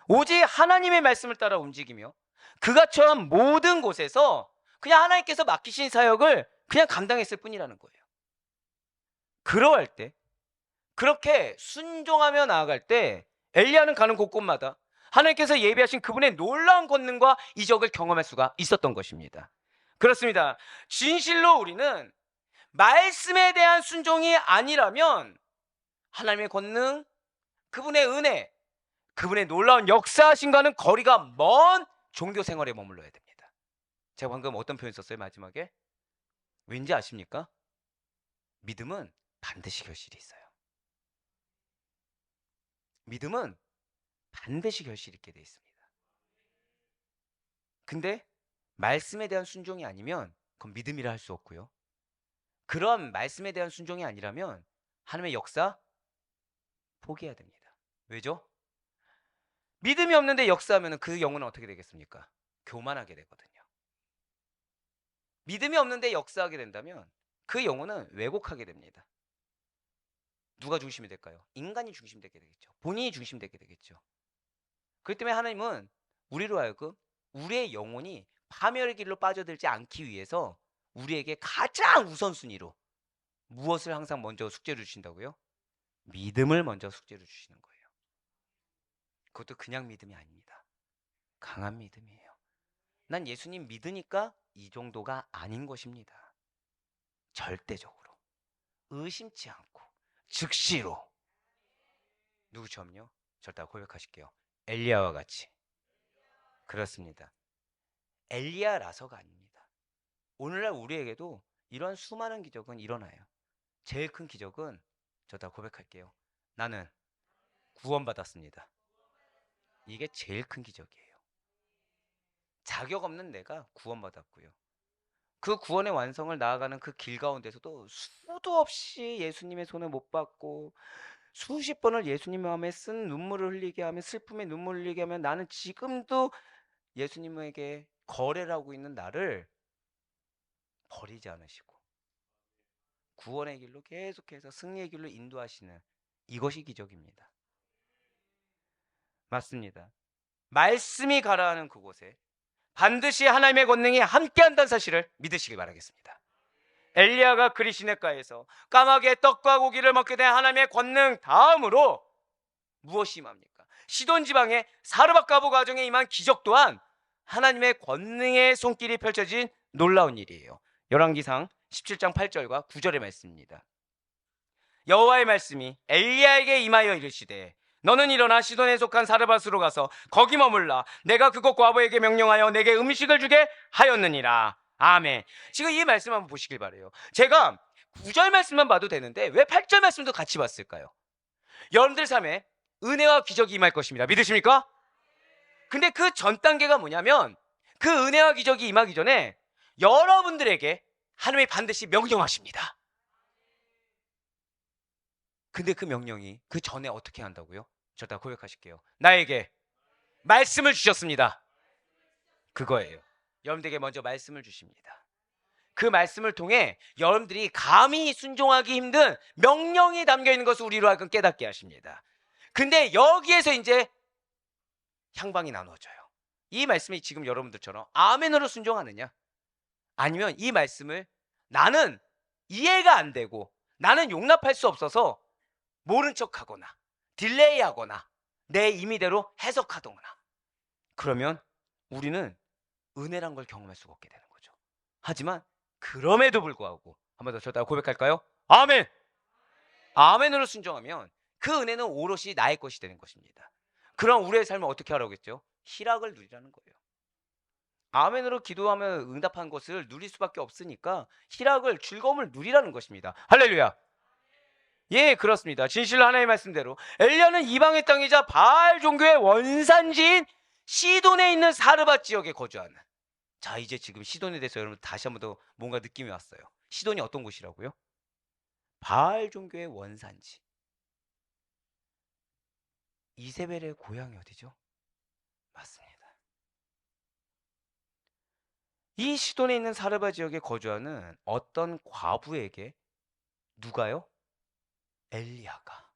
오직 하나님의 말씀을 따라 움직이며 그가 처한 모든 곳에서 그냥 하나님께서 맡기신 사역을 그냥 감당했을 뿐이라는 거예요. 그러할 때, 그렇게 순종하며 나아갈 때 엘리야는 가는 곳곳마다 하나님께서 예비하신 그분의 놀라운 권능과 이적을 경험할 수가 있었던 것입니다. 그렇습니다. 진실로 우리는 말씀에 대한 순종이 아니라면 하나님의 권능, 그분의 은혜, 그분의 놀라운 역사하신과는 거리가 먼 종교 생활에 머물러야 됩니다. 제가 방금 어떤 표현 썼어요? 마지막에 왠지 아십니까? 믿음은 반드시 결실이 있어요. 믿음은 반드시 결실이 있게 돼 있습니다. 근데 말씀에 대한 순종이 아니면 그건 믿음이라 할 수 없고요. 그런 말씀에 대한 순종이 아니라면 하나님의 역사 포기해야 됩니다. 왜죠? 믿음이 없는데 역사하면 그 영혼은 어떻게 되겠습니까? 교만하게 되거든요. 믿음이 없는데 역사하게 된다면 그 영혼은 왜곡하게 됩니다. 누가 중심이 될까요? 인간이 중심되게 되겠죠. 본인이 중심되게 되겠죠. 그렇기 때문에 하나님은 우리로 하여금 우리의 영혼이 파멸의 길로 빠져들지 않기 위해서 우리에게 가장 우선순위로 무엇을 항상 먼저 숙제를 주신다고요? 믿음을 먼저 숙제를 주시는 거예요. 그것도 그냥 믿음이 아닙니다. 강한 믿음이에요. 난 예수님 믿으니까 이 정도가 아닌 것입니다. 절대적으로. 의심치 않고 즉시로 누구처럼요? 절대 고백하실게요. 엘리야와 같이. 그렇습니다. 엘리야라서가 아닙니다. 오늘날 우리에게도 이런 수많은 기적은 일어나요. 제일 큰 기적은 저다 고백할게요. 나는 구원받았습니다. 이게 제일 큰 기적이에요. 자격 없는 내가 구원받았고요. 그 구원의 완성을 나아가는 그 길 가운데서도 수도 없이 예수님의 손을 못 받고 수십 번을 예수님 마음에 쓴 눈물을 흘리게 하며 슬픔의 눈물을 흘리게 하면 나는 지금도 예수님에게 거래를 하고 있는 나를 버리지 않으시고 구원의 길로 계속해서 승리의 길로 인도하시는 이것이 기적입니다. 맞습니다. 말씀이 가라하는 그곳에 반드시 하나님의 권능이 함께한다는 사실을 믿으시기 바라겠습니다. 엘리야가 그리시네가에서 까마귀의 떡과 고기를 먹게 된 하나님의 권능 다음으로 무엇이 임합니까? 시돈 지방의 사르밧 가부 가정에 임한 기적 또한 하나님의 권능의 손길이 펼쳐진 놀라운 일이에요. 열왕기상 17장 8절과 9절의 말씀입니다. 여호와의 말씀이 엘리야에게 임하여 이르시되 너는 일어나 시돈에 속한 사르밧으로 가서 거기 머물라. 내가 그곳 과부에게 명령하여 내게 음식을 주게 하였느니라. 아멘. 지금 이 말씀 한번 보시길 바래요. 제가 9절 말씀만 봐도 되는데 왜 8절 말씀도 같이 봤을까요? 여러분들 삶에 은혜와 기적이 임할 것입니다. 믿으십니까? 근데 그 전 단계가 뭐냐면 그 은혜와 기적이 임하기 전에 여러분들에게 하나님이 반드시 명령하십니다. 근데 그 명령이 그 전에 어떻게 한다고요? 저 다 고백하실게요. 나에게 말씀을 주셨습니다. 그거예요. 여러분들에게 먼저 말씀을 주십니다. 그 말씀을 통해 여러분들이 감히 순종하기 힘든 명령이 담겨있는 것을 우리로 하여금 깨닫게 하십니다. 근데 여기에서 이제 향방이 나눠져요. 이 말씀이 지금 여러분들처럼 아멘으로 순종하느냐, 아니면 이 말씀을 나는 이해가 안 되고 나는 용납할 수 없어서 모른 척하거나 딜레이하거나 내 임의대로 해석하거나, 그러면 우리는 은혜란 걸 경험할 수가 없게 되는 거죠. 하지만 그럼에도 불구하고 한 번 더 저다 고백할까요? 아멘! 아멘으로 순종하면 그 은혜는 오롯이 나의 것이 되는 것입니다. 그럼 우리의 삶을 어떻게 하라고 했죠? 희락을 누리라는 거예요. 아멘으로 기도하면 응답한 것을 누릴 수밖에 없으니까 희락을, 즐거움을 누리라는 것입니다. 할렐루야. 예, 그렇습니다. 진실로 하나님의 말씀대로 엘리야는 이방의 땅이자 바알 종교의 원산지인 시돈에 있는 사르밧 지역에 거주하는, 자, 이제 지금 시돈에 대해서 여러분 다시 한 번 더 뭔가 느낌이 왔어요. 시돈이 어떤 곳이라고요? 바알 종교의 원산지. 이세벨의 고향이 어디죠? 맞습니다. 이 시돈에 있는 사르밧 지역에 거주하는 어떤 과부에게 누가요? 엘리야가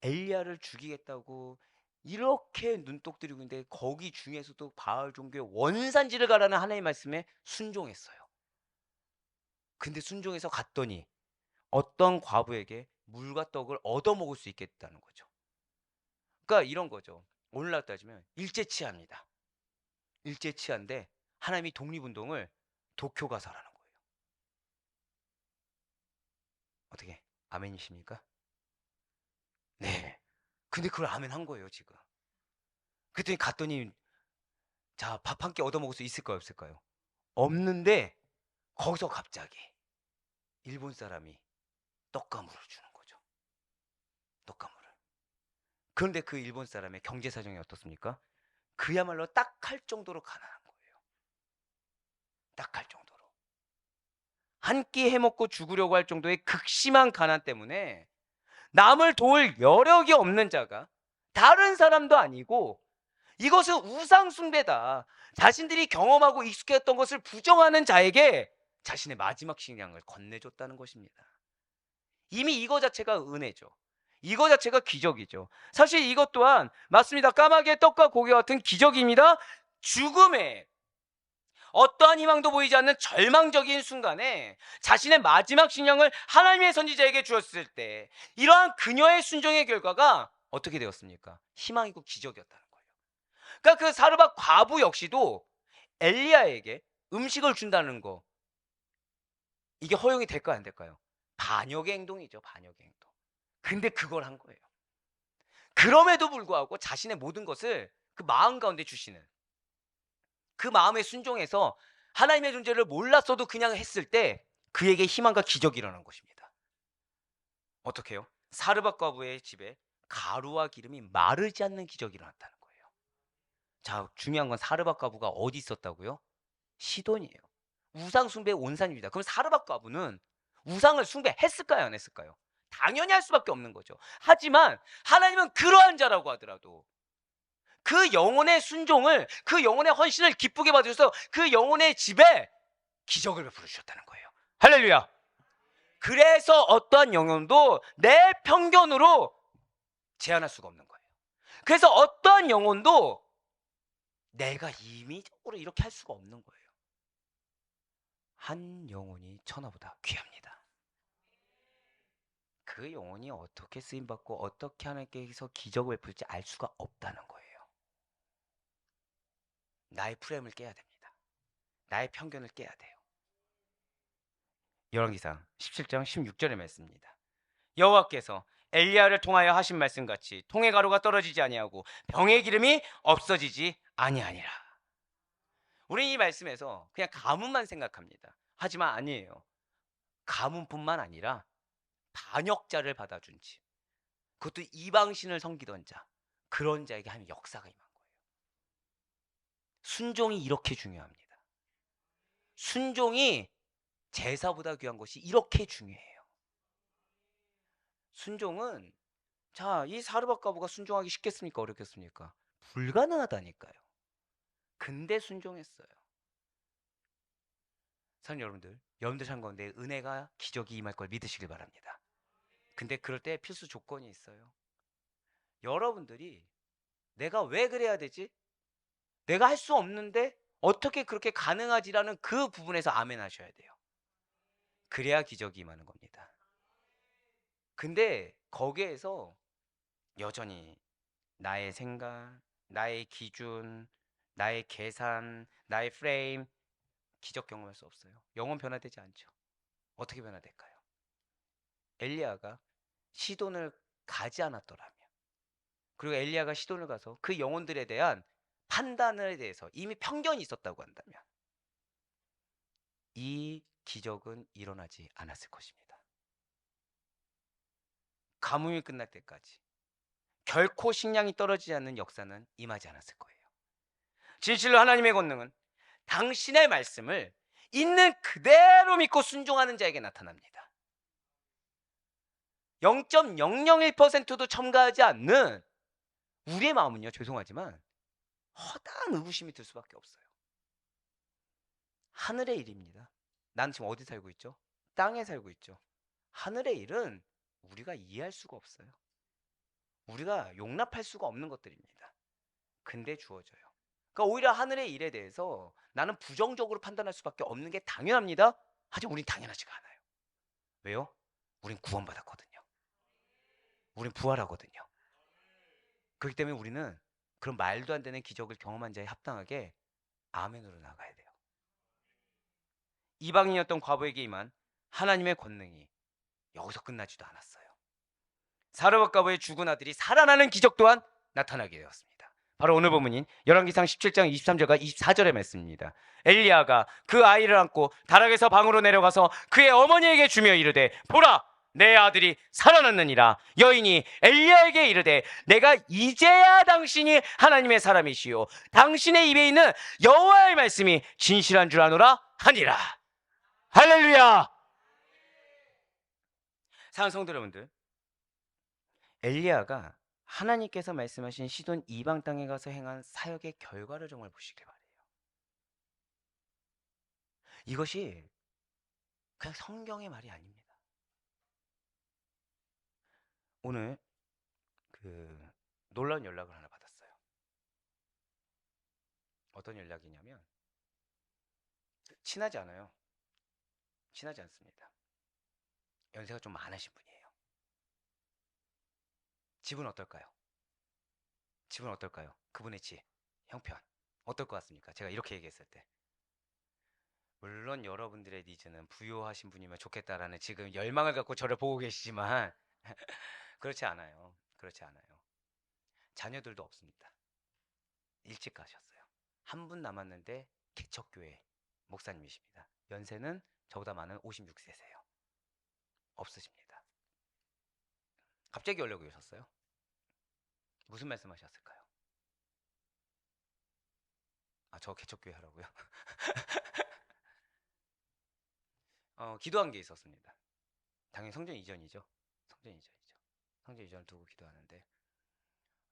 엘리야를 죽이겠다고 이렇게 눈독 들이고 있는데 거기 중에서도 바알 종교의 원산지를 가라는 하나님의 말씀에 순종했어요. 근데 순종해서 갔더니 어떤 과부에게 물과 떡을 얻어먹을 수 있겠다는 거죠. 그러니까 이런 거죠. 오늘날 따지면 일제치하입니다. 일제치하인데 하나님이 독립운동을 도쿄가사라는 거예요. 어떻게 아멘이십니까? 네. 근데 그걸 아멘 한 거예요 지금. 그랬더니 갔더니 자, 밥 한 끼 얻어먹을 수 있을까요 없을까요? 없는데 거기서 갑자기 일본 사람이 떡과 물을 주는 거죠. 떡과 물을. 그런데 그 일본 사람의 경제 사정이 어떻습니까? 그야말로 딱할 정도로 가난한 거예요. 딱할 정도로. 한 끼 해먹고 죽으려고 할 정도의 극심한 가난 때문에 남을 도울 여력이 없는 자가, 다른 사람도 아니고 이것은 우상 숭배다, 자신들이 경험하고 익숙했던 것을 부정하는 자에게 자신의 마지막 식량을 건네줬다는 것입니다. 이미 이거 자체가 은혜죠. 이거 자체가 기적이죠. 사실 이것 또한 맞습니다. 까마귀의 떡과 고기 같은 기적입니다. 죽음에 어떠한 희망도 보이지 않는 절망적인 순간에 자신의 마지막 식량을 하나님의 선지자에게 주었을 때 이러한 그녀의 순종의 결과가 어떻게 되었습니까? 희망이고 기적이었다는 거예요. 그러니까 그 사르밧 과부 역시도 엘리야에게 음식을 준다는 거, 이게 허용이 될까요 안 될까요? 반역의 행동이죠. 반역의 행동. 근데 그걸 한 거예요. 그럼에도 불구하고 자신의 모든 것을 그 마음 가운데 주시는 그 마음에 순종해서 하나님의 존재를 몰랐어도 그냥 했을 때 그에게 희망과 기적이 일어난 것입니다. 어떻게 해요? 사르밧 과부의 집에 가루와 기름이 마르지 않는 기적이 일어났다는 거예요. 자, 중요한 건 사르밧 과부가 어디 있었다고요? 시돈이에요. 우상 숭배의 온산입니다. 그럼 사르밧 과부는 우상을 숭배했을까요? 안 했을까요? 당연히 할 수밖에 없는 거죠. 하지만 하나님은 그러한 자라고 하더라도 그 영혼의 순종을, 그 영혼의 헌신을 기쁘게 받으셔서 그 영혼의 집에 기적을 베풀어 주셨다는 거예요. 할렐루야. 그래서 어떠한 영혼도 내 편견으로 제한할 수가 없는 거예요. 그래서 어떠한 영혼도 내가 임의적으로 이렇게 할 수가 없는 거예요. 한 영혼이 천하보다 귀합니다. 그 영혼이 어떻게 쓰임받고 어떻게 하나님께서 기적을 베풀지 알 수가 없다는 거예요. 나의 프레임을 깨야 됩니다. 나의 편견을 깨야 돼요. 열왕기상 17장 16절의 말씀입니다. 여호와께서 엘리야를 통하여 하신 말씀같이 통의 가루가 떨어지지 아니하고 병의 기름이 없어지지 아니하니라. 우리는 이 말씀에서 그냥 가문만 생각합니다. 하지만 아니에요. 가문뿐만 아니라 반역자를 받아준 집, 그것도 이방신을 섬기던 자, 그런 자에게 하나님 역사가 임한 거예요. 순종이 이렇게 중요합니다. 순종이 제사보다 귀한 것이 이렇게 중요해요. 순종은, 자, 이 사르밧 과부가 순종하기 쉽겠습니까? 어렵겠습니까? 불가능하다니까요. 근데 순종했어요. 사랑하는 여러분들 삶 가운데 은혜가 기적이 임할 걸 믿으시길 바랍니다. 근데 그럴 때 필수 조건이 있어요. 여러분들이 내가 왜 그래야 되지? 내가 할 수 없는데 어떻게 그렇게 가능하지라는 그 부분에서 아멘 하셔야 돼요. 그래야 기적이 임하는 겁니다. 근데 거기에서 여전히 나의 생각, 나의 기준, 나의 계산, 나의 프레임, 기적 경험할 수 없어요. 영혼 변화되지 않죠. 어떻게 변화될까요? 엘리야가 시돈을 가지 않았더라면, 그리고 엘리야가 시돈을 가서 그 영혼들에 대한 판단에 대해서 이미 편견이 있었다고 한다면 이 기적은 일어나지 않았을 것입니다. 가뭄이 끝날 때까지 결코 식량이 떨어지지 않는 역사는 임하지 않았을 거예요. 진실로 하나님의 권능은 당신의 말씀을 있는 그대로 믿고 순종하는 자에게 나타납니다. 0.001%도 첨가하지 않는 우리의 마음은요, 죄송하지만 허다한 의구심이 들 수밖에 없어요. 하늘의 일입니다. 난 지금 어디 살고 있죠? 땅에 살고 있죠. 하늘의 일은 우리가 이해할 수가 없어요. 우리가 용납할 수가 없는 것들입니다. 근데 주어져요. 그러니까 오히려 하늘의 일에 대해서 나는 부정적으로 판단할 수밖에 없는 게 당연합니다. 하지만 우린 당연하지가 않아요. 왜요? 우린 구원받았거든요. 우린 부활하거든요. 그렇기 때문에 우리는 그런 말도 안 되는 기적을 경험한 자에 합당하게 아멘으로 나가야 돼요. 이방인이었던 과부에게 임한 하나님의 권능이 여기서 끝나지도 않았어요. 사르밧 과부의 죽은 아들이 살아나는 기적 또한 나타나게 되었습니다. 바로 오늘 본문인 열왕기상 17장 23절과 24절의 말씀입니다. 엘리야가 그 아이를 안고 다락에서 방으로 내려가서 그의 어머니에게 주며 이르되 보라 내 아들이 살아났느니라. 여인이 엘리야에게 이르되 내가 이제야 당신이 하나님의 사람이시요 당신의 입에 있는 여호와의 말씀이 진실한 줄 아노라 하니라. 할렐루야. 사랑하는 성도 여러분들, 엘리야가 하나님께서 말씀하신 시돈 이방 땅에 가서 행한 사역의 결과를 정말 보시길 바래요. 이것이 그냥 성경의 말이 아닙니다. 오늘 놀라운 연락을 하나 받았어요. 어떤 연락이냐면 친하지 않아요. 친하지 않습니다. 연세가 좀 많으신 분이에요. 집은 어떨까요? 집은 어떨까요? 그분의 집, 형편 어떨 것 같습니까? 제가 이렇게 얘기했을 때 물론 여러분들의 니즈는 부유하신 분이면 좋겠다라는 지금 열망을 갖고 저를 보고 계시지만 그렇지 않아요. 그렇지 않아요. 자녀들도 없습니다. 일찍 가셨어요. 한 분 남았는데 개척교회 목사님이십니다. 연세는 저보다 많은 56세세요. 없으십니다. 갑자기 연락이 오셨어요. 무슨 말씀하셨을까요? 아, 저 개척교회 하라고요? 기도한 게 있었습니다. 당연히 성전 이전이죠. 성전 이전이죠. 성전 이전을 두고 기도하는데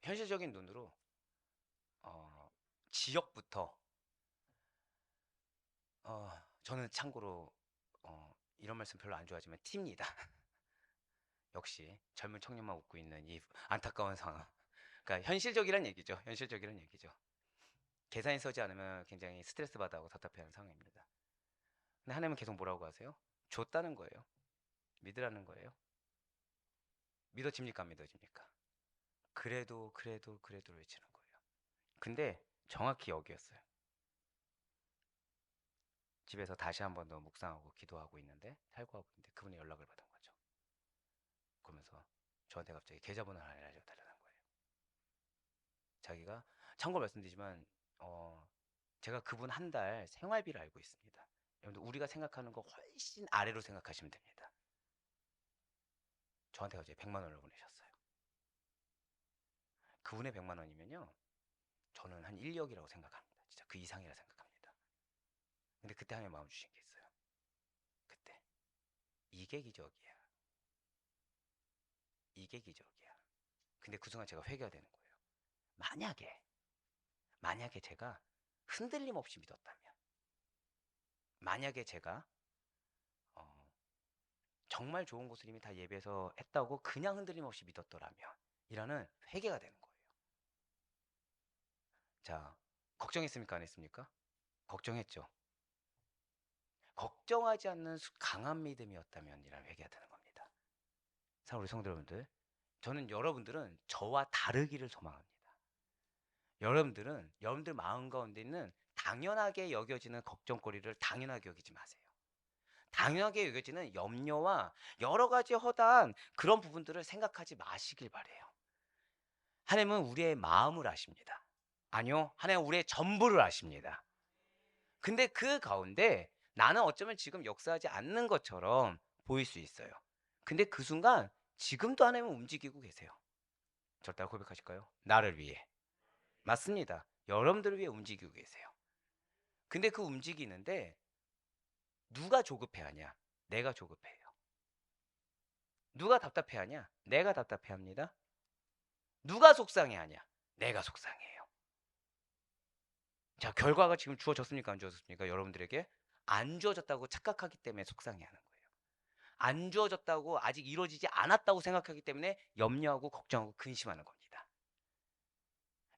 현실적인 눈으로 지역부터 저는 참고로 이런 말씀 별로 안 좋아하지만 팁니다. 역시 젊은 청년만 웃고 있는 이 안타까운 상황. 그러니까 현실적이란 얘기죠. 현실적이란 얘기죠. 계산이 서지 않으면 굉장히 스트레스 받아하고 답답해하는 상황입니다. 근데 하나님은 계속 뭐라고 하세요? 줬다는 거예요. 믿으라는 거예요. 믿어집니까? 안 믿어집니까? 그래도 외치는 거예요. 근데 정확히 여기였어요. 집에서 다시 한 번 더 묵상하고 기도하고 있는데 살고하고 있는데 그분이 연락을 받은 거죠. 그러면서 저한테 갑자기 계좌번호를 하나 알려달라는 거예요. 자기가 참고로 말씀드리지만 제가 그분 한 달 생활비를 알고 있습니다. 여러분들 우리가 생각하는 거 훨씬 아래로 생각하시면 됩니다. 저한테 어제 100만 원을 보내셨어요. 그분의 100만 원이면요. 저는 한 1억이라고 생각합니다. 진짜 그 이상이라 생각합니다. 근데 그때 하나님 마음 주신 게 있어요. 그때 이게 기적이야. 이게 기적이야. 근데 그 순간 제가 회개가 되는 거예요. 만약에 제가 흔들림 없이 믿었다면, 만약에 제가 정말 좋은 것을 이미 다 예배해서 했다고 그냥 흔들림 없이 믿었더라면 이라는 회개가 되는 거예요. 자, 걱정했습니까? 안 했습니까? 걱정했죠. 걱정하지 않는 강한 믿음이었다면 이라는 회개가 되는 겁니다. 사랑하는 우리 성도 여러분들, 저는 여러분들은 저와 다르기를 소망합니다. 여러분들 마음 가운데 있는 당연하게 여겨지는 걱정거리를 당연하게 여기지 마세요. 당연하게 여겨지는 염려와 여러 가지 허다한 그런 부분들을 생각하지 마시길 바래요. 하나님은 우리의 마음을 아십니다. 아니요, 하나님은 우리의 전부를 아십니다. 근데 그 가운데 나는 어쩌면 지금 역사하지 않는 것처럼 보일 수 있어요. 근데 그 순간 지금도 하나님은 움직이고 계세요. 저를 따라 고백하실까요? 나를 위해. 맞습니다. 여러분들을 위해 움직이고 계세요. 근데 그 움직이는데 누가 조급해하냐? 내가 조급해요. 누가 답답해하냐? 내가 답답해합니다. 누가 속상해하냐? 내가 속상해요. 자, 결과가 지금 주어졌습니까? 안 주어졌습니까? 여러분들에게 안 주어졌다고 착각하기 때문에 속상해하는 거예요. 안 주어졌다고 아직 이루어지지 않았다고 생각하기 때문에 염려하고 걱정하고 근심하는 겁니다.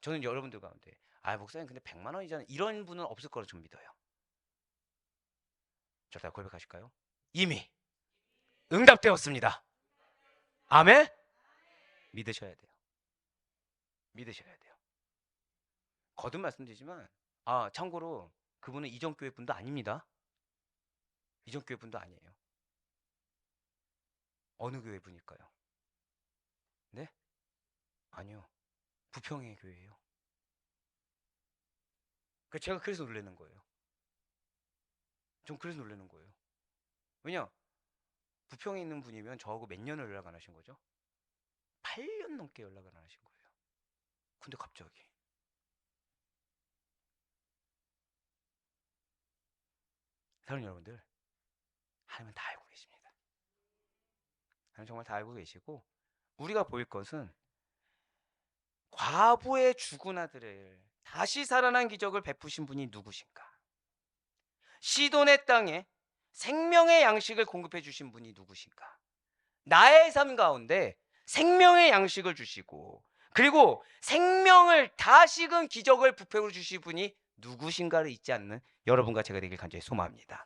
저는 여러분들 가운데 목사님 근데 100만 원이잖아요. 이런 분은 없을 거라 좀 믿어요. 저다 고백하실까요? 이미 응답되었습니다. 아멘? 믿으셔야 돼요. 믿으셔야 돼요. 거듭 말씀드리지만 참고로 그분은 이전 교회 분도 아닙니다. 이전 교회 분도 아니에요. 어느 교회 분일까요? 네? 아니요. 부평의 교회예요. 제가 그래서 놀라는 거예요. 전 그래서 놀라는 거예요. 왜냐? 부평에 있는 분이면 저하고 몇 년을 연락 안 하신 거죠? 8년 넘게 연락을 안 하신 거예요. 근데 갑자기 사랑하는 여러분들, 하나님은 다 알고 계십니다. 하나님 정말 다 알고 계시고 우리가 보일 것은 과부의 죽은 아들을 다시 살아난 기적을 베푸신 분이 누구신가? 시돈의 땅에 생명의 양식을 공급해 주신 분이 누구신가? 나의 삶 가운데 생명의 양식을 주시고 그리고 생명을 다시금 기적을 부패로 주실 분이 누구신가를 잊지 않는 여러분과 제가 되길 간절히 소망합니다.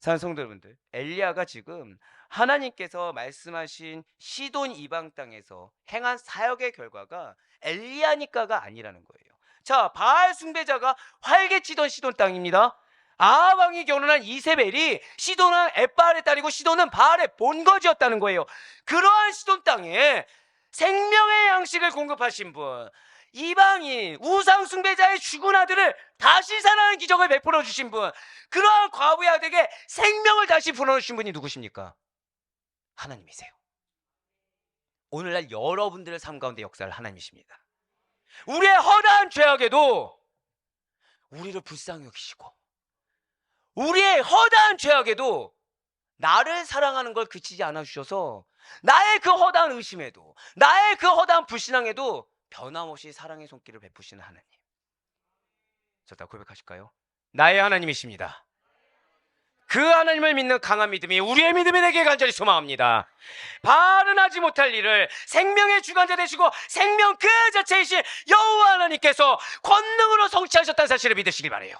사랑하는 성도 여러분들, 엘리야가 지금 하나님께서 말씀하신 시돈 이방 땅에서 행한 사역의 결과가 엘리야니까가 아니라는 거예요. 자, 바알 숭배자가 활개치던 시돈 땅입니다. 아합 왕이 결혼한 이세벨이 시돈은 엣바알의 딸이고 시돈은 바알의 본거지였다는 거예요. 그러한 시돈 땅에 생명의 양식을 공급하신 분, 이방인 우상 숭배자의 죽은 아들을 다시 살아나는 기적을 베풀어 주신 분, 그러한 과부의 아들에게 생명을 다시 불어넣으신 분이 누구십니까? 하나님이세요. 오늘날 여러분들의 삶 가운데 역사를 하나님이십니다. 우리의 허다한 죄악에도 우리를 불쌍히 여기시고, 우리의 허다한 죄악에도 나를 사랑하는 걸 그치지 않아 주셔서 나의 그 허다한 의심에도, 나의 그 허다한 불신앙에도 변함없이 사랑의 손길을 베푸시는 하나님. 자, 고백하실까요? 나의 하나님이십니다. 그 하나님을 믿는 강한 믿음이 우리의 믿음이 되게 간절히 소망합니다. 바알은 하지 못할 일을 생명의 주관자 되시고 생명 그 자체이신 여호와 하나님께서 권능으로 성취하셨다는 사실을 믿으시길 바라요.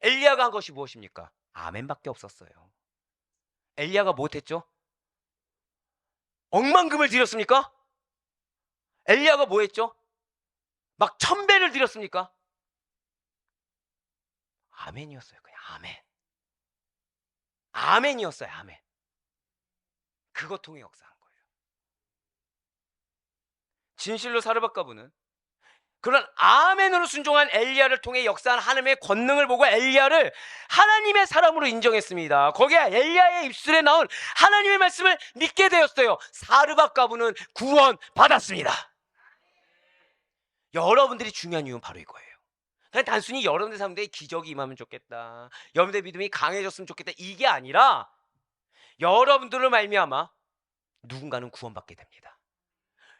엘리야가 한 것이 무엇입니까? 아멘밖에 없었어요. 엘리야가 못했죠? 억만금을 드렸습니까? 엘리야가 뭐 했죠? 막 1000배를 드렸습니까? 아멘이었어요. 그냥 아멘. 아멘이었어요. 아멘. 그것 통해 역사한 거예요. 진실로 사르밧가부는 그런 아멘으로 순종한 엘리야를 통해 역사한 하나님의 권능을 보고 엘리야를 하나님의 사람으로 인정했습니다. 거기에 엘리야의 입술에 나온 하나님의 말씀을 믿게 되었어요. 사르밧가부는 구원받았습니다. 여러분들이 중요한 이유는 바로 이거예요. 그냥 단순히 여러분들 사람들의 기적이 임하면 좋겠다, 여러분들의 믿음이 강해졌으면 좋겠다, 이게 아니라 여러분들을 말미암아 누군가는 구원받게 됩니다.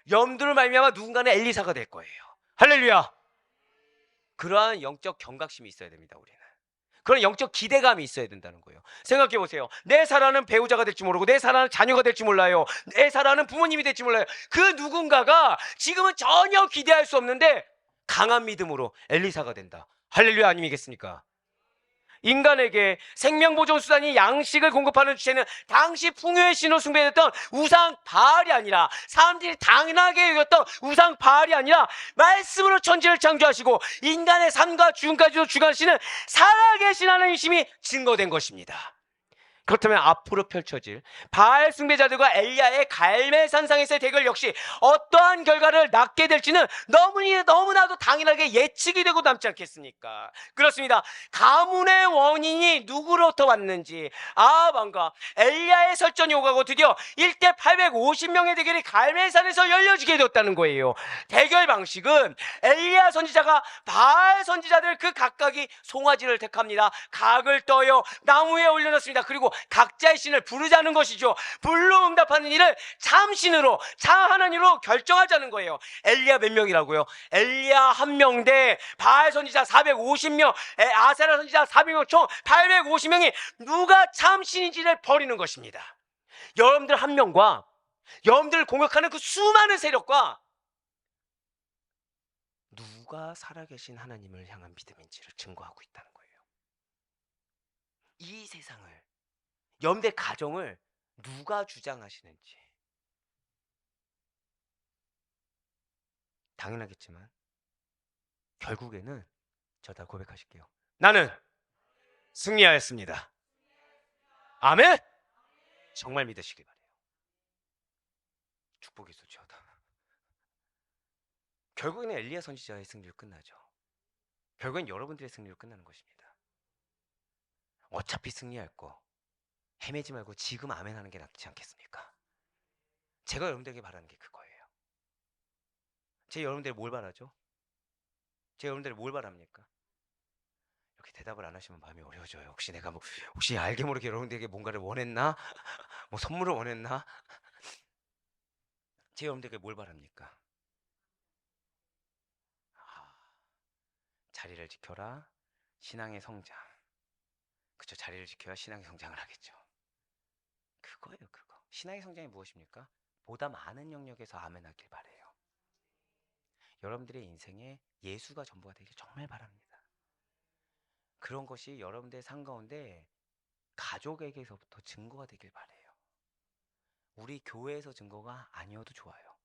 여러분들을 말미암아 누군가는 엘리사가 될 거예요. 할렐루야. 그러한 영적 경각심이 있어야 됩니다. 우리는 그런 영적 기대감이 있어야 된다는 거예요. 생각해 보세요. 내 사랑하는 배우자가 될지 모르고 내 사랑하는 자녀가 될지 몰라요. 내 사랑하는 부모님이 될지 몰라요. 그 누군가가 지금은 전혀 기대할 수 없는데 강한 믿음으로 엘리사가 된다. 할렐루야 아니겠습니까? 인간에게 생명보존수단이 양식을 공급하는 주체는 당시 풍요의 신으로 숭배했던 우상 바알이 아니라, 사람들이 당연하게 여겼던 우상 바알이 아니라 말씀으로 천지를 창조하시고 인간의 삶과 죽음까지도 주관하시는 살아계신 하나님이심이 증거된 것입니다. 그렇다면 앞으로 펼쳐질 바알 숭배자들과 엘리야의 갈멜산상에서의 대결 역시 어떠한 결과를 낳게 될지는 너무나도 당연하게 예측이 되고 남지 않겠습니까? 그렇습니다. 가문의 원인이 누구로부터 왔는지 아합 왕과 엘리야의 설전이 오가고 드디어 1대 850명의 대결이 갈멜산에서 열려지게 되었다는 거예요. 대결 방식은 엘리야 선지자가 바알 선지자들 그 각각이 송아지를 택합니다. 각을 떠요 나무에 올려놓습니다. 그리고 각자의 신을 부르자는 것이죠. 불로 응답하는 일을 참신으로, 참 하나님으로 결정하자는 거예요. 엘리야 몇 명이라고요? 엘리야 1명 대 바알 선지자 450명, 아세라 선지자 400명, 총 850명이 누가 참신인지를 벌이는 것입니다. 여러분들 한 명과 여러분들을 공격하는 그 수많은 세력과 누가 살아계신 하나님을 향한 믿음인지를 증거하고 있다는 거예요. 이 세상을, 여러분들의 가정을 누가 주장하시는지. 당연하겠지만 결국에는 저다 고백하실게요. 나는 승리하였습니다. 아멘. 정말 믿으시기 바래요. 축복이 쏟지어다. 결국에는 엘리야 선지자의 승리로 끝나죠. 결국엔 여러분들의 승리로 끝나는 것입니다. 어차피 승리할 거 헤매지 말고 지금 아멘 하는 게 낫지 않겠습니까? 제가 여러분들에게 바라는 게 그거예요. 제가 여러분들이 뭘 바라죠? 제가 여러분들이 뭘 바랍니까? 이렇게 대답을 안 하시면 마음이 어려워져요. 혹시 내가 혹시 알게 모르게 여러분들에게 뭔가를 원했나? 뭐 선물을 원했나? 제가 여러분들에게 뭘 바랍니까? 자리를 지켜라. 신앙의 성장. 그쵸, 자리를 지켜야 신앙의 성장을 하겠죠. 그거예요, 그거. 신앙의 성장이 무엇입니까? 보다 많은 영역에서 아멘 하길 바래요. 여러분들의 인생에 예수가 전부가 되길 정말 바랍니다. 그런 것이 여러분들의 삶 가운데 가족에게서부터 증거가 되길 바래요. 우리 교회에서 증거가 아니어도 좋아요.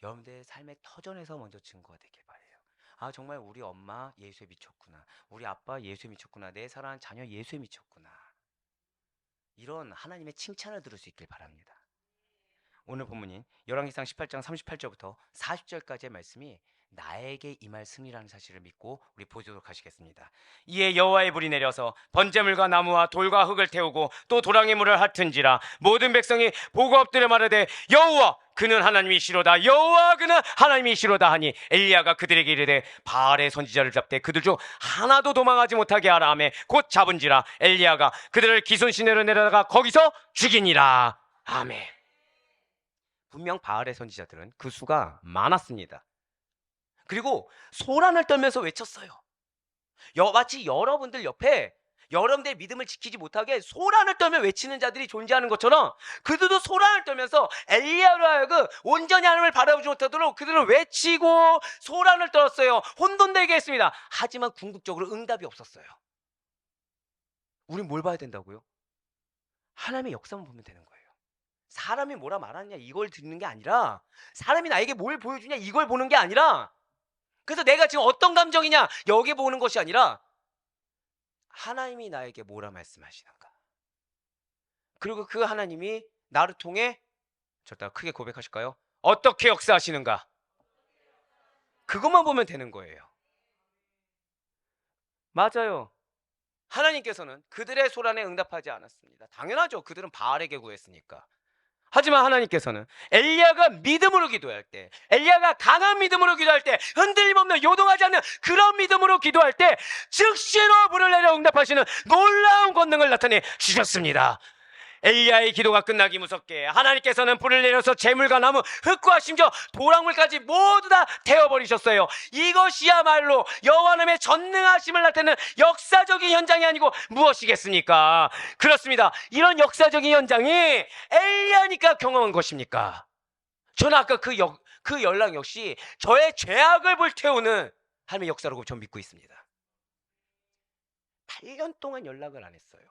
여러분들의 삶의 터전에서 먼저 증거가 되길 바래요. 아, 정말 우리 엄마 예수에 미쳤구나. 우리 아빠 예수에 미쳤구나. 내 사랑하는 자녀 예수에 미쳤구나. 이런 하나님의 칭찬을 들을 수 있길 바랍니다. 오늘 본문인 열왕기상 18장 38절부터 40절까지의 말씀이 나에게 임할 승리라는 사실을 믿고 우리 보도록 하시겠습니다. 이에 여호와의 불이 내려서 번제물과 나무와 돌과 흙을 태우고 또 도랑의 물을 핥은지라 모든 백성이 보고 엎드려 말하되 여호와 그는 하나님이시로다 여호와 그는 하나님이시로다 하니 엘리야가 그들에게 이르되 바알의 선지자를 잡되 그들 중 하나도 도망하지 못하게 하라 하매 곧 잡은지라 엘리야가 그들을 기손 시내로 내려다가 거기서 죽이니라. 아멘. 분명 바알의 선지자들은 그 수가 많았습니다. 그리고 소란을 떨면서 외쳤어요. 마치 여러분들 옆에 여러분들의 믿음을 지키지 못하게 소란을 떨며 외치는 자들이 존재하는 것처럼 그들도 소란을 떨면서 엘리야로 하여금 온전히 하나님을 바라보지 못하도록 그들은 외치고 소란을 떨었어요. 혼돈되게 했습니다. 하지만 궁극적으로 응답이 없었어요. 우린 뭘 봐야 된다고요? 하나님의 역사만 보면 되는 거예요. 사람이 뭐라 말하느냐 이걸 듣는 게 아니라, 사람이 나에게 뭘 보여주냐 이걸 보는 게 아니라, 그래서 내가 지금 어떤 감정이냐 여기 보는 것이 아니라 하나님이 나에게 뭐라 말씀하시는가, 그리고 그 하나님이 나를 통해 저따 크게 고백하실까요? 어떻게 역사하시는가, 그것만 보면 되는 거예요. 맞아요. 하나님께서는 그들의 소란에 응답하지 않았습니다. 당연하죠. 그들은 바알에게 구했으니까. 하지만 하나님께서는 엘리야가 믿음으로 기도할 때, 엘리야가 강한 믿음으로 기도할 때, 흔들림 없는 요동하지 않는 그런 믿음으로 기도할 때 즉시로 불을 내려 응답하시는 놀라운 권능을 나타내 주셨습니다. 엘리야의 기도가 끝나기 무섭게 하나님께서는 불을 내려서 재물과 나무, 흙과 심지어 도랑물까지 모두 다 태워버리셨어요. 이것이야말로 여호와 하나님의 전능하심을 나타내는 역사적인 현장이 아니고 무엇이겠습니까? 그렇습니다. 이런 역사적인 현장이 엘리야니까 경험한 것입니까? 저는 아까 그 연락 역시 저의 죄악을 불태우는 하나님의 역사라고 저는 믿고 있습니다. 8년 동안 연락을 안 했어요.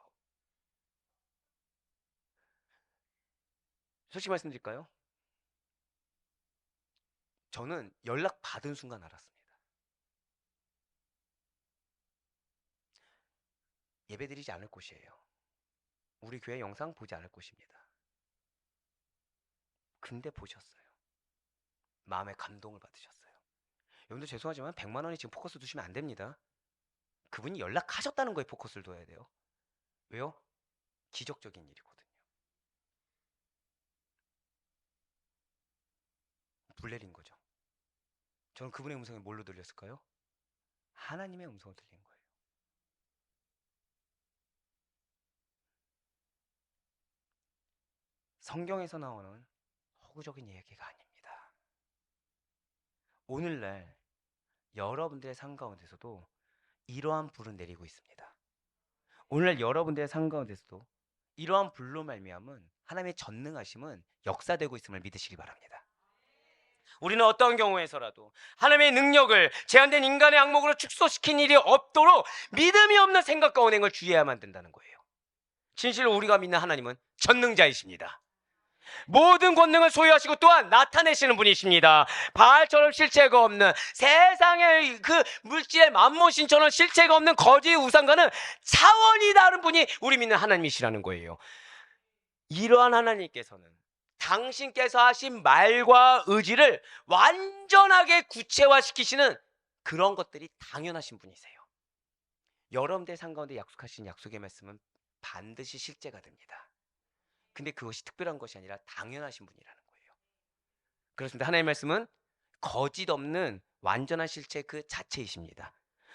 솔직히 말씀드릴까요? 저는 연락 받은 순간 알았습니다. 예배드리지 않을 곳이에요. 우리 교회 영상 보지 않을 곳입니다. 근데 보셨어요. 마음에 감동을 받으셨어요. 여러분들 죄송하지만 100만 원이 지금 포커스 두시면 안 됩니다. 그분이 연락하셨다는 거에 포커스를 둬야 돼요. 왜요? 기적적인 일이거든요. 불 내린 거죠. 저는 그분의 음성이 뭘로 들렸을까요? 하나님의 음성을 들린 거예요. 성경에서 나오는 허구적인 얘기가 아닙니다. 오늘날 여러분들의 삶 가운데서도 이러한 불은 내리고 있습니다. 오늘날 여러분들의 삶 가운데서도 이러한 불로 말미암은 하나님의 전능하심은 역사되고 있음을 믿으시기 바랍니다. 우리는 어떠한 경우에서라도 하나님의 능력을 제한된 인간의 악목으로 축소시킨 일이 없도록 믿음이 없는 생각과 언행을 주의해야만 된다는 거예요. 진실로 우리가 믿는 하나님은 전능자이십니다. 모든 권능을 소유하시고 또한 나타내시는 분이십니다. 바알처럼 실체가 없는, 세상의 그 물질의 만모신처럼 실체가 없는 거지 우상과는 차원이 다른 분이 우리 믿는 하나님이시라는 거예요. 이러한 하나님께서는 당신께서 하신 말과 의지를 완전하게 구체화시키시는 그런 것들이 당연하신 분이세요. 여러분들 삶 가운데 약속하신 약속의 말씀은 반드시 실제가 됩니다. 근데 그것이 특별한 것이 아니라 당연하신 분이라는 거예요. 그렇습니다. 하나님의 말씀은 거짓 없는 완전한 실체 그 자체이십니다.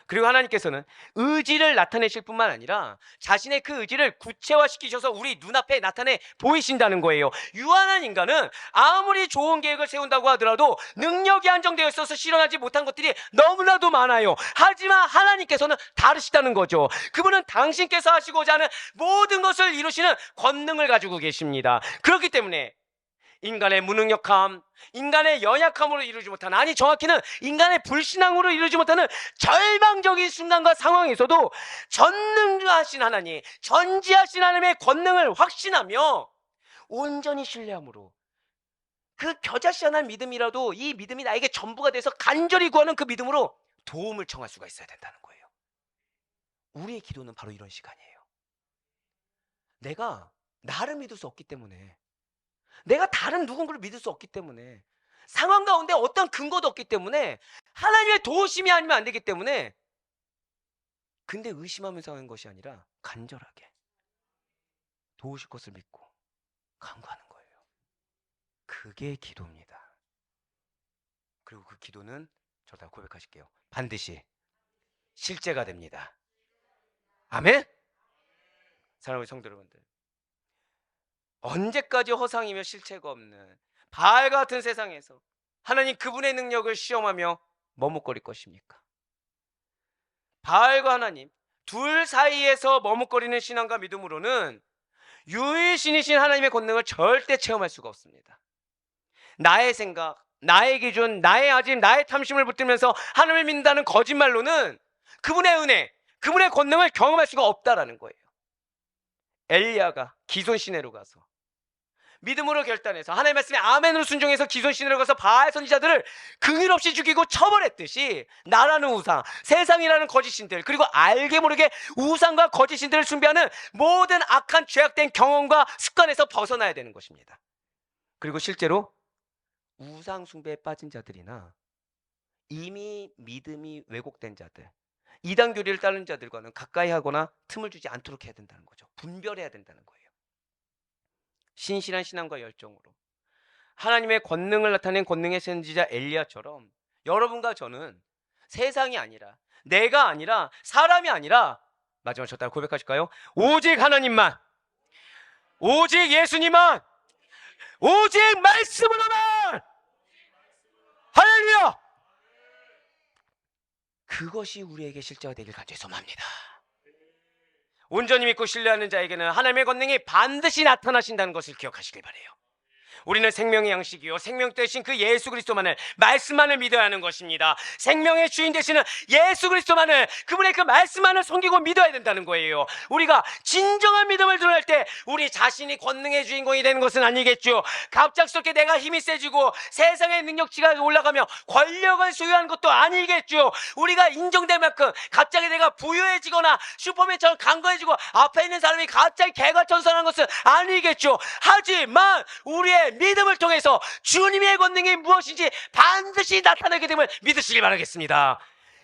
그리고 하나님께서는 의지를 나타내실 뿐만 아니라 자신의 그 의지를 구체화시키셔서 우리 눈앞에 나타내 보이신다는 거예요. 유한한 인간은 아무리 좋은 계획을 세운다고 하더라도 능력이 한정되어 있어서 실현하지 못한 것들이 너무나도 많아요. 하지만 하나님께서는 다르시다는 거죠. 그분은 당신께서 하시고자 하는 모든 것을 이루시는 권능을 가지고 계십니다. 그렇기 때문에 인간의 무능력함, 인간의 연약함으로 이루지 못하는, 아니 정확히는 인간의 불신앙으로 이루지 못하는 절망적인 순간과 상황에서도 전능하신 하나님, 전지하신 하나님의 권능을 확신하며 온전히 신뢰함으로 그 겨자씨 하나의 믿음이라도 이 믿음이 나에게 전부가 돼서 간절히 구하는 그 믿음으로 도움을 청할 수가 있어야 된다는 거예요. 우리의 기도는 바로 이런 시간이에요. 내가 나를 믿을 수 없기 때문에, 내가 다른 누군가를 믿을 수 없기 때문에, 상황 가운데 어떤 근거도 없기 때문에, 하나님의 도우심이 아니면 안 되기 때문에, 근데 의심하면서 하는 것이 아니라 간절하게 도우실 것을 믿고 간구하는 거예요. 그게 기도입니다. 그리고 그 기도는 저다 고백하실게요. 반드시 실제가 됩니다. 아멘? 사랑하는 성도 여러분들, 언제까지 허상이며 실체가 없는 바알 같은 세상에서 하나님 그분의 능력을 시험하며 머뭇거릴 것입니까? 바알과 하나님 둘 사이에서 머뭇거리는 신앙과 믿음으로는 유일신이신 하나님의 권능을 절대 체험할 수가 없습니다. 나의 생각, 나의 기준, 나의 아짐, 나의 탐심을 붙들면서 하나님을 믿는다는 거짓말로는 그분의 은혜, 그분의 권능을 경험할 수가 없다라는 거예요. 엘리야가 기손 시내로 가서 믿음으로 결단해서 하나님의 말씀에 아멘으로 순종해서 기손 시내로 가서 바알 선지자들을 긍일 없이 죽이고 처벌했듯이, 나라는 우상, 세상이라는 거짓신들, 그리고 알게 모르게 우상과 거짓신들을 숭배하는 모든 악한 죄악된 경험과 습관에서 벗어나야 되는 것입니다. 그리고 실제로 우상 숭배에 빠진 자들이나 이미 믿음이 왜곡된 자들, 이단 교리를 따르는 자들과는 가까이 하거나 틈을 주지 않도록 해야 된다는 거죠. 분별해야 된다는 거예요. 신실한 신앙과 열정으로 하나님의 권능을 나타낸 권능의 선지자 엘리야처럼 여러분과 저는 세상이 아니라, 내가 아니라, 사람이 아니라, 마지막 저 따라 고백하실까요? 오직 하나님만, 오직 예수님만, 오직 말씀으로만, 할렐루야! 그것이 우리에게 실제가 되길 간절히 소망합니다. 온전히 믿고 신뢰하는 자에게는 하나님의 권능이 반드시 나타나신다는 것을 기억하시길 바라요. 우리는 생명의 양식이요 생명 되신 그 예수 그리스도만을, 말씀만을 믿어야 하는 것입니다. 생명의 주인 되시는 예수 그리스도만을, 그분의 그 말씀만을 섬기고 믿어야 된다는 거예요. 우리가 진정한 믿음을 드러낼 때 우리 자신이 권능의 주인공이 되는 것은 아니겠죠. 갑작스럽게 내가 힘이 세지고 세상의 능력치가 올라가며 권력을 소유하는 것도 아니겠죠. 우리가 인정될 만큼 갑자기 내가 부유해지거나 슈퍼맨처럼 강건해지고 앞에 있는 사람이 갑자기 개과천선하는 것은 아니겠죠. 하지만 우리의 믿음을 통해서 주님의 권능이 무엇인지 반드시 나타나게 됨을 믿으시길 바라겠습니다.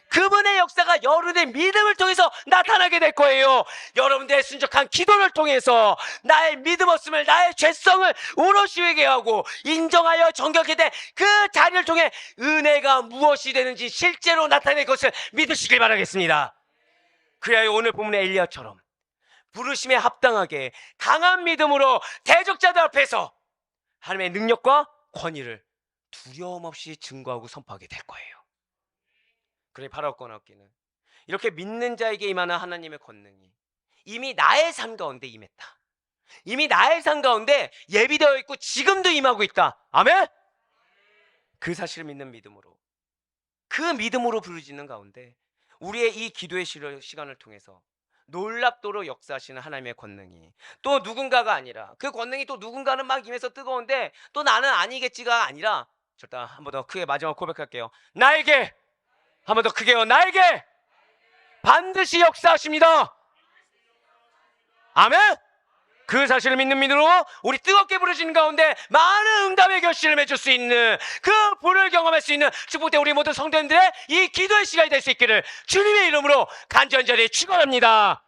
그분의 역사가 여러분의 믿음을 통해서 나타나게 될 거예요. 여러분들의 순적한 기도를 통해서 나의 믿음 없음을, 나의 죄성을 오롯이 회개하고 인정하여 정결케 된 그 자리를 통해 은혜가 무엇이 되는지 실제로 나타낼 것을 믿으시길 바라겠습니다. 그래야 오늘 본문의 엘리야처럼 부르심에 합당하게 강한 믿음으로 대적자들 앞에서 하나님의 능력과 권위를 두려움 없이 증거하고 선포하게 될 거예요. 그러니 바라옵거나 없기는 이렇게 믿는 자에게 임하는 하나님의 권능이 이미 나의 삶 가운데 임했다. 이미 나의 삶 가운데 예비되어 있고 지금도 임하고 있다. 아멘? 그 사실을 믿는 믿음으로, 그 믿음으로 부르짖는 가운데 우리의 이 기도의 시간을 통해서 놀랍도록 역사하시는 하나님의 권능이 또 누군가가 아니라, 그 권능이 또 누군가는 막 임해서 뜨거운데 또 나는 아니겠지가 아니라, 절단 한 번 더 크게 마지막 고백할게요. 나에게, 한 번 더 크게요, 나에게 반드시 역사하십니다. 아멘? 그 사실을 믿는 믿음으로 우리 뜨겁게 부르짖는 가운데 많은 응답의 결실을 맺을 수 있는, 그 불을 경험할 수 있는 축복된 우리 모든 성도님들의 이 기도의 시간이 될 수 있기를 주님의 이름으로 간절히 축원합니다.